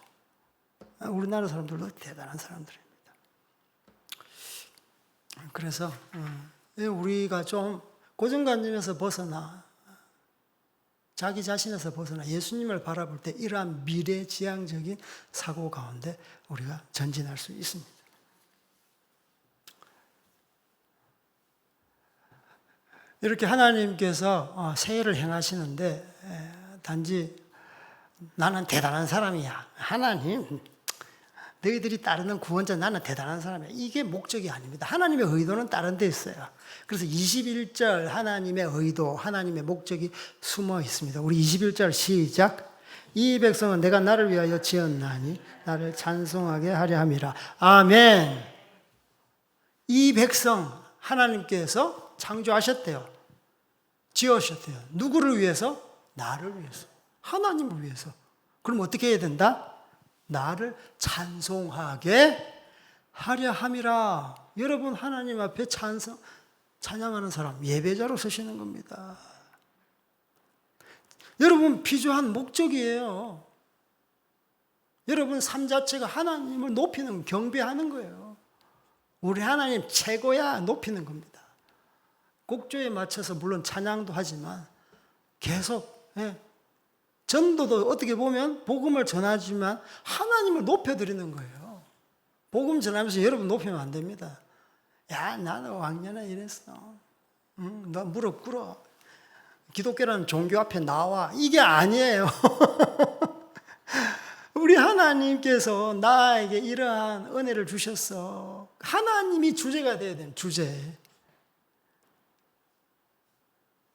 A: 우리나라 사람들도 대단한 사람들입니다. 그래서 우리가 좀 고정관념에서 벗어나 자기 자신에서 벗어나 예수님을 바라볼 때 이러한 미래지향적인 사고 가운데 우리가 전진할 수 있습니다. 이렇게 하나님께서 새해를 행하시는데 단지 나는 대단한 사람이야. 하나님, 너희들이 따르는 구원자 나는 대단한 사람이야. 이게 목적이 아닙니다. 하나님의 의도는 다른 데 있어요. 그래서 21절 하나님의 의도, 하나님의 목적이 숨어 있습니다. 우리 21절 시작. 이 백성은 내가 나를 위하여 지었나니 나를 찬송하게 하려 함이라. 아멘. 이 백성 하나님께서 창조하셨대요. 지으셨대요. 누구를 위해서? 나를 위해서. 하나님을 위해서. 그럼 어떻게 해야 된다? 나를 찬송하게 하려 함이라. 여러분 하나님 앞에 찬양하는 사람 예배자로 서시는 겁니다. 여러분 피조한 목적이에요. 여러분 삶 자체가 하나님을 높이는, 경배하는 거예요. 우리 하나님 최고야 높이는 겁니다. 곡조에 맞춰서 물론 찬양도 하지만 계속 전도도 어떻게 보면 복음을 전하지만 하나님을 높여드리는 거예요. 복음 전하면서 여러분 높이면 안 됩니다. 야, 나는 왕년에 이랬어. 너 무릎 꿇어. 기독교라는 종교 앞에 나와. 이게 아니에요. 우리 하나님께서 나에게 이러한 은혜를 주셨어. 하나님이 주제가 돼야 돼요. 주제.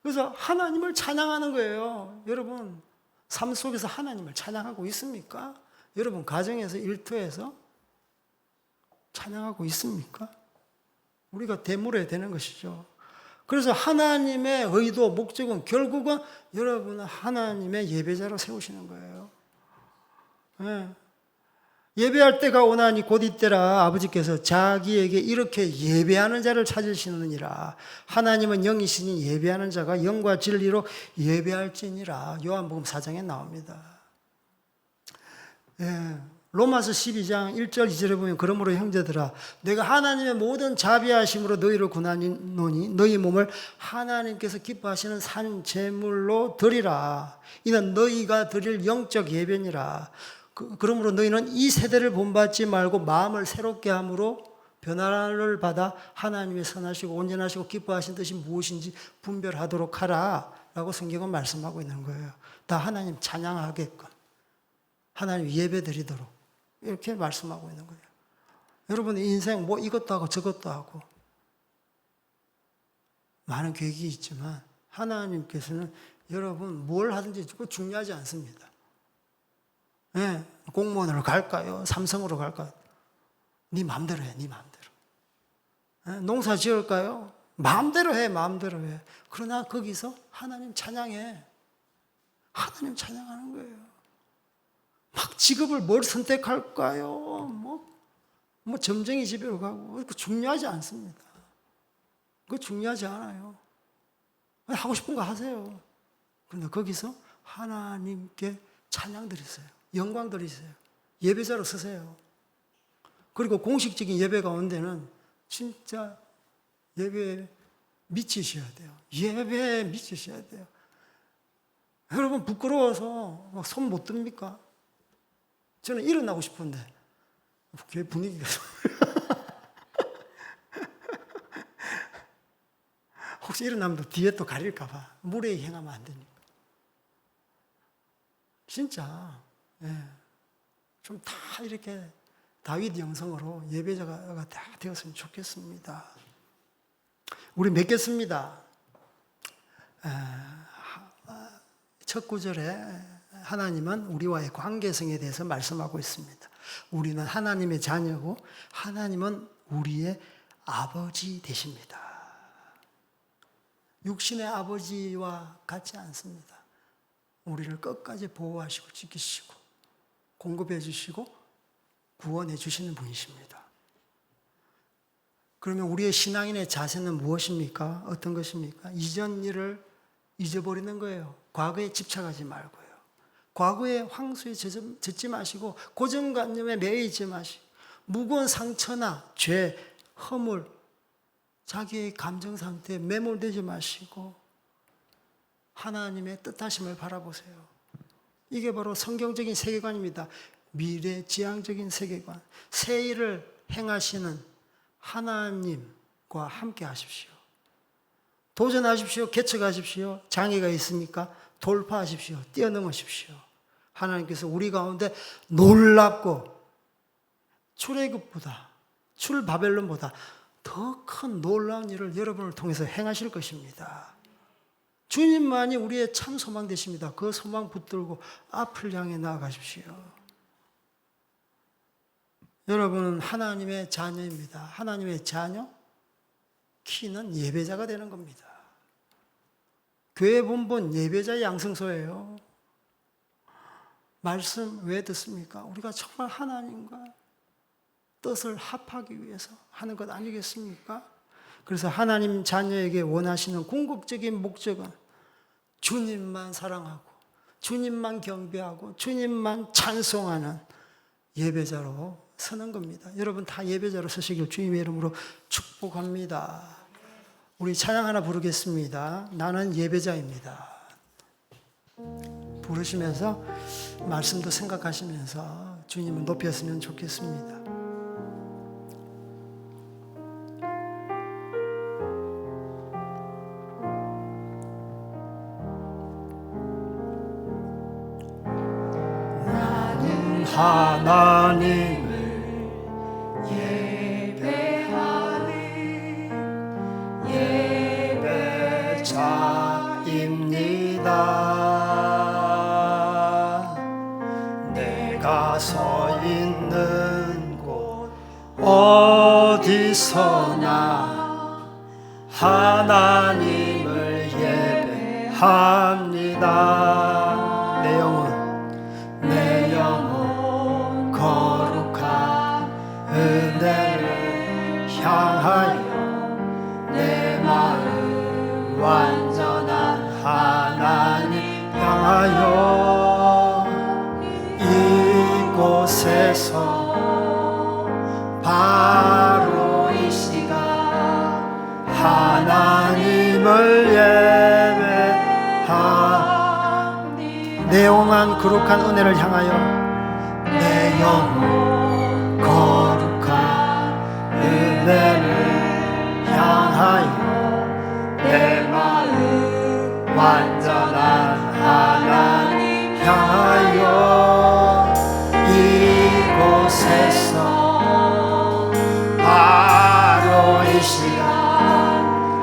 A: 그래서 하나님을 찬양하는 거예요. 여러분 삶 속에서 하나님을 찬양하고 있습니까? 여러분 가정에서 일터에서 찬양하고 있습니까? 우리가 되물어야 되는 것이죠. 그래서 하나님의 의도, 목적은 결국은 여러분은 하나님의 예배자로 세우시는 거예요. 예. 예배할 때가 오나니 곧 이때라 아버지께서 자기에게 이렇게 예배하는 자를 찾으시느니라. 하나님은 영이시니 예배하는 자가 영과 진리로 예배할지니라. 요한복음 4장에 나옵니다. 예. 로마서 12장 1절 2절에 보면 그러므로 형제들아 내가 하나님의 모든 자비하심으로 너희를 구하노니 너희 몸을 하나님께서 기뻐하시는 산 제물로 드리라. 이는 너희가 드릴 영적 예배니라. 그러므로 너희는 이 세대를 본받지 말고 마음을 새롭게 함으로 변화를 받아 하나님의 선하시고 온전하시고 기뻐하신 뜻이 무엇인지 분별하도록 하라 라고 성경은 말씀하고 있는 거예요. 다 하나님 찬양하게끔 하나님 예배 드리도록 이렇게 말씀하고 있는 거예요. 여러분 인생 뭐 이것도 하고 저것도 하고 많은 계획이 있지만 하나님께서는 여러분 뭘 하든지 중요하지 않습니다. 예, 공무원으로 갈까요? 삼성으로 갈까요? 네 마음대로 해, 네 마음대로. 예, 농사 지을까요? 마음대로 해, 마음대로 해. 그러나 거기서 하나님 찬양해. 하나님 찬양하는 거예요. 막 직업을 뭘 선택할까요? 뭐 점쟁이 집으로 가고 그거 중요하지 않습니다. 그거 중요하지 않아요. 하고 싶은 거 하세요. 그런데 거기서 하나님께 찬양 드리세요. 영광 드리세요. 예배자로 서세요. 그리고 공식적인 예배 가운데는 진짜 예배에 미치셔야 돼요. 예배에 미치셔야 돼요. 여러분 부끄러워서 손 못 듭니까? 저는 일어나고 싶은데 교회 분위기가 혹시 일어나면 또 뒤에 또 가릴까 봐 무례히 행하면 안 되니까 진짜 좀 다 이렇게 다윗 영성으로 예배자가 다 되었으면 좋겠습니다. 우리 맺겠습니다. 첫 구절에 하나님은 우리와의 관계성에 대해서 말씀하고 있습니다. 우리는 하나님의 자녀고 하나님은 우리의 아버지 되십니다. 육신의 아버지와 같지 않습니다. 우리를 끝까지 보호하시고 지키시고 공급해 주시고 구원해 주시는 분이십니다. 그러면 우리의 신앙인의 자세는 무엇입니까? 어떤 것입니까? 이전 일을 잊어버리는 거예요. 과거에 집착하지 말고요. 과거의 황소에 젖지 마시고 고정관념에 매이지 마시고 무거운 상처나 죄, 허물, 자기의 감정 상태에 매몰되지 마시고 하나님의 뜻하심을 바라보세요. 이게 바로 성경적인 세계관입니다. 미래지향적인 세계관. 새 일을 행하시는 하나님과 함께 하십시오. 도전하십시오. 개척하십시오. 장애가 있습니까? 돌파하십시오. 뛰어넘으십시오. 하나님께서 우리 가운데 놀랍고 출애굽보다 출바벨론보다 더 큰 놀라운 일을 여러분을 통해서 행하실 것입니다. 주님만이 우리의 참 소망 되십니다. 그 소망 붙들고 앞을 향해 나아가십시오. 여러분은 하나님의 자녀입니다. 하나님의 자녀? 키는 예배자가 되는 겁니다. 교회 본본 예배자 양성소예요. 말씀 왜 듣습니까? 우리가 정말 하나님과 뜻을 합하기 위해서 하는 것 아니겠습니까? 그래서 하나님 자녀에게 원하시는 궁극적인 목적은 주님만 사랑하고 주님만 경배하고 주님만 찬송하는 예배자로 서는 겁니다. 여러분 다 예배자로 서시길 주님의 이름으로 축복합니다. 우리 찬양 하나 부르겠습니다. 나는 예배자입니다. 부르시면서 말씀도 생각하시면서 주님을 높였으면 좋겠습니다. 나는 하나님을 예배하는 예배자입니다. 어디서나 하나님을 예배합니다. 내 영혼 거룩한 은혜를 향하여 내 마음 완전한 하나님 향하여 이곳에서 바로 이 시간 하나님을 예배합니다. 내 영원 거룩한 은혜를 향하여 내 영혼 거룩한 은혜를 향하여 내 마음 완전한 하나님 향하여 이곳에서 바로 이 시간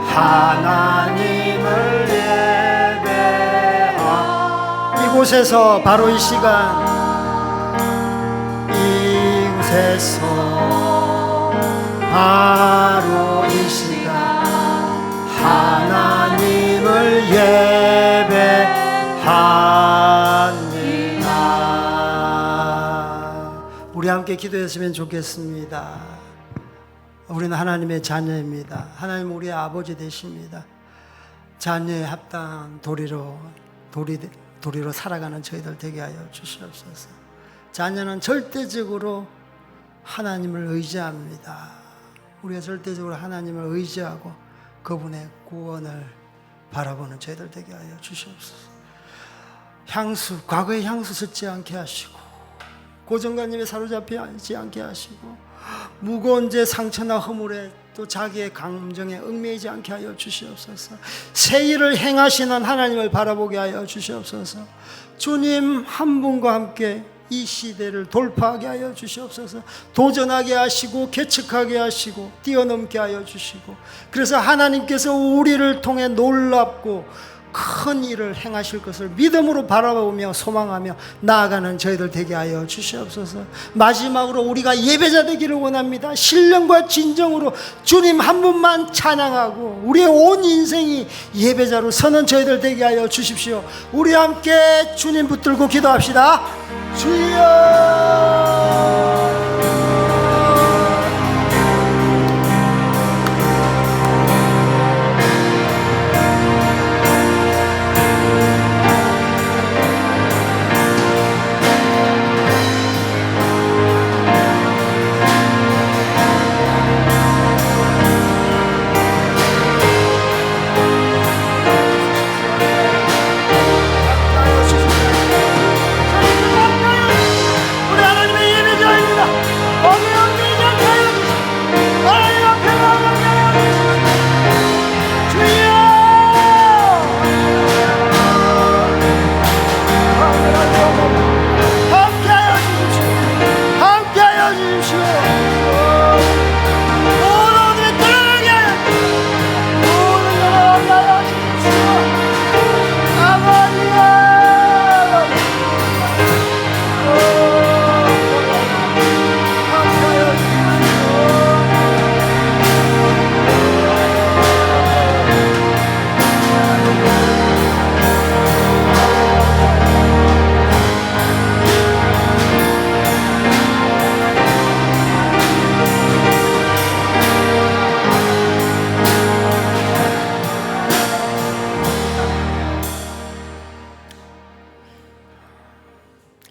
A: 하나님을 예배하 이곳에서 바로 이 시간 이곳에서 바로 이 시간 하나님을 예배합니다. 우리 함께 기도했으면 좋겠습니다. 우리는 하나님의 자녀입니다. 하나님 우리의 아버지 되십니다. 자녀에 합당한 도리로 살아가는 저희들 되게 하여 주시옵소서. 자녀는 절대적으로 하나님을 의지합니다. 우리가 절대적으로 하나님을 의지하고 그분의 구원을 바라보는 저희들 되게 하여 주시옵소서. 과거의 향수 듣지 않게 하시고 고정관념에 사로잡히지 않게 하시고 무거운 죄 상처나 허물에 또 자기의 감정에 얽매이지 않게 하여 주시옵소서. 새 일을 행하시는 하나님을 바라보게 하여 주시옵소서. 주님 한 분과 함께 이 시대를 돌파하게 하여 주시옵소서. 도전하게 하시고 개척하게 하시고 뛰어넘게 하여 주시고, 그래서 하나님께서 우리를 통해 놀랍고 큰 일을 행하실 것을 믿음으로 바라보며 소망하며 나아가는 저희들 되게 하여 주시옵소서. 마지막으로 우리가 예배자 되기를 원합니다. 신령과 진정으로 주님 한 분만 찬양하고 우리의 온 인생이 예배자로 서는 저희들 되게 하여 주십시오. 우리 함께 주님 붙들고 기도합시다. 주여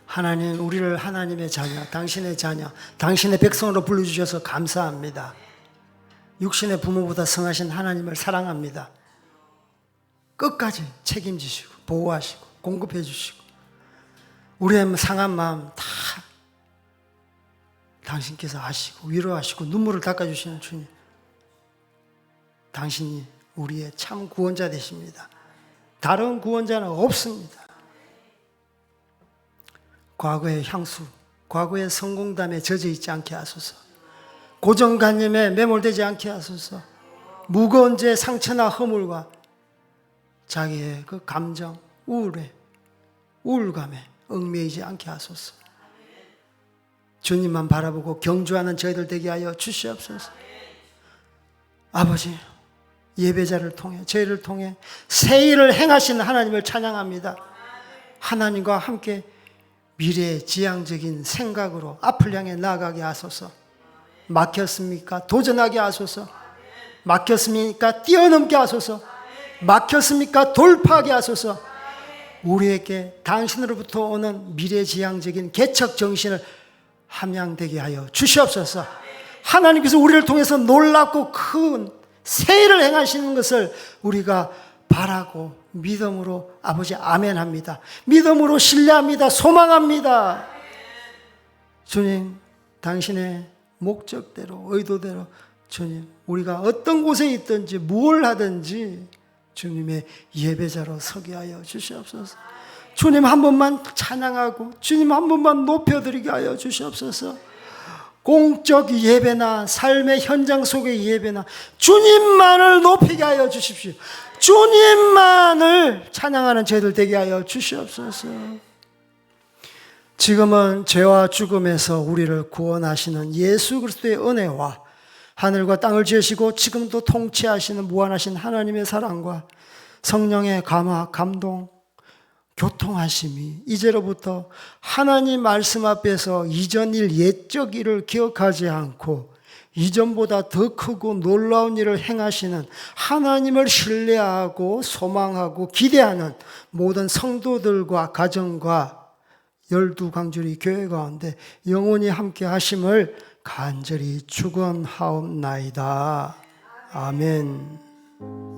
A: 하나님, 우리를 하나님의 자녀, 당신의 자녀, 당신의 백성으로 불러주셔서 감사합니다. 육신의 부모보다 성하신 하나님을 사랑합니다. 끝까지 책임지시고 보호하시고 공급해 주시고 우리의 상한 마음 다 당신께서 아시고 위로하시고 눈물을 닦아주시는 주님, 당신이 우리의 참 구원자 되십니다. 다른 구원자는 없습니다. 과거의 향수, 과거의 성공담에 젖어 있지 않게 하소서. 고정관념에 매몰되지 않게 하소서. 무거운 죄, 상처나 허물과 자기의 그 감정, 우울감에 얽매이지 않게 하소서. 주님만 바라보고 경주하는 저희들 되게 하여 주시옵소서. 아버지, 예배자를 통해, 저희를 통해 새 일을 행하시는 하나님을 찬양합니다. 하나님과 함께 미래지향적인 생각으로 앞을 향해 나아가게 하소서. 막혔습니까? 도전하게 하소서. 막혔습니까? 뛰어넘게 하소서. 막혔습니까? 돌파하게 하소서. 우리에게 당신으로부터 오는 미래지향적인 개척 정신을 함양되게 하여 주시옵소서. 하나님께서 우리를 통해서 놀랍고 큰 새 일을 행하시는 것을 우리가 바라고 믿음으로 아버지 아멘합니다. 믿음으로 신뢰합니다. 소망합니다. 주님, 당신의 목적대로, 의도대로 주님, 우리가 어떤 곳에 있든지 뭘 하든지 주님의 예배자로 서게 하여 주시옵소서. 주님 한 번만 찬양하고 주님 한 번만 높여드리게 하여 주시옵소서. 공적 예배나 삶의 현장 속의 예배나 주님만을 높이게 하여 주십시오. 주님만을 찬양하는 저희들 되게 하여 주시옵소서. 지금은 죄와 죽음에서 우리를 구원하시는 예수 그리스도의 은혜와 하늘과 땅을 지으시고 지금도 통치하시는 무한하신 하나님의 사랑과 성령의 감화, 감동, 교통하심이 이제로부터 하나님 말씀 앞에서 이전 일, 옛적 일을 기억하지 않고 이전보다 더 크고 놀라운 일을 행하시는 하나님을 신뢰하고 소망하고 기대하는 모든 성도들과 가정과 12강주리 교회 가운데 영원히 함께 하심을 간절히 축원하옵나이다. 아멘.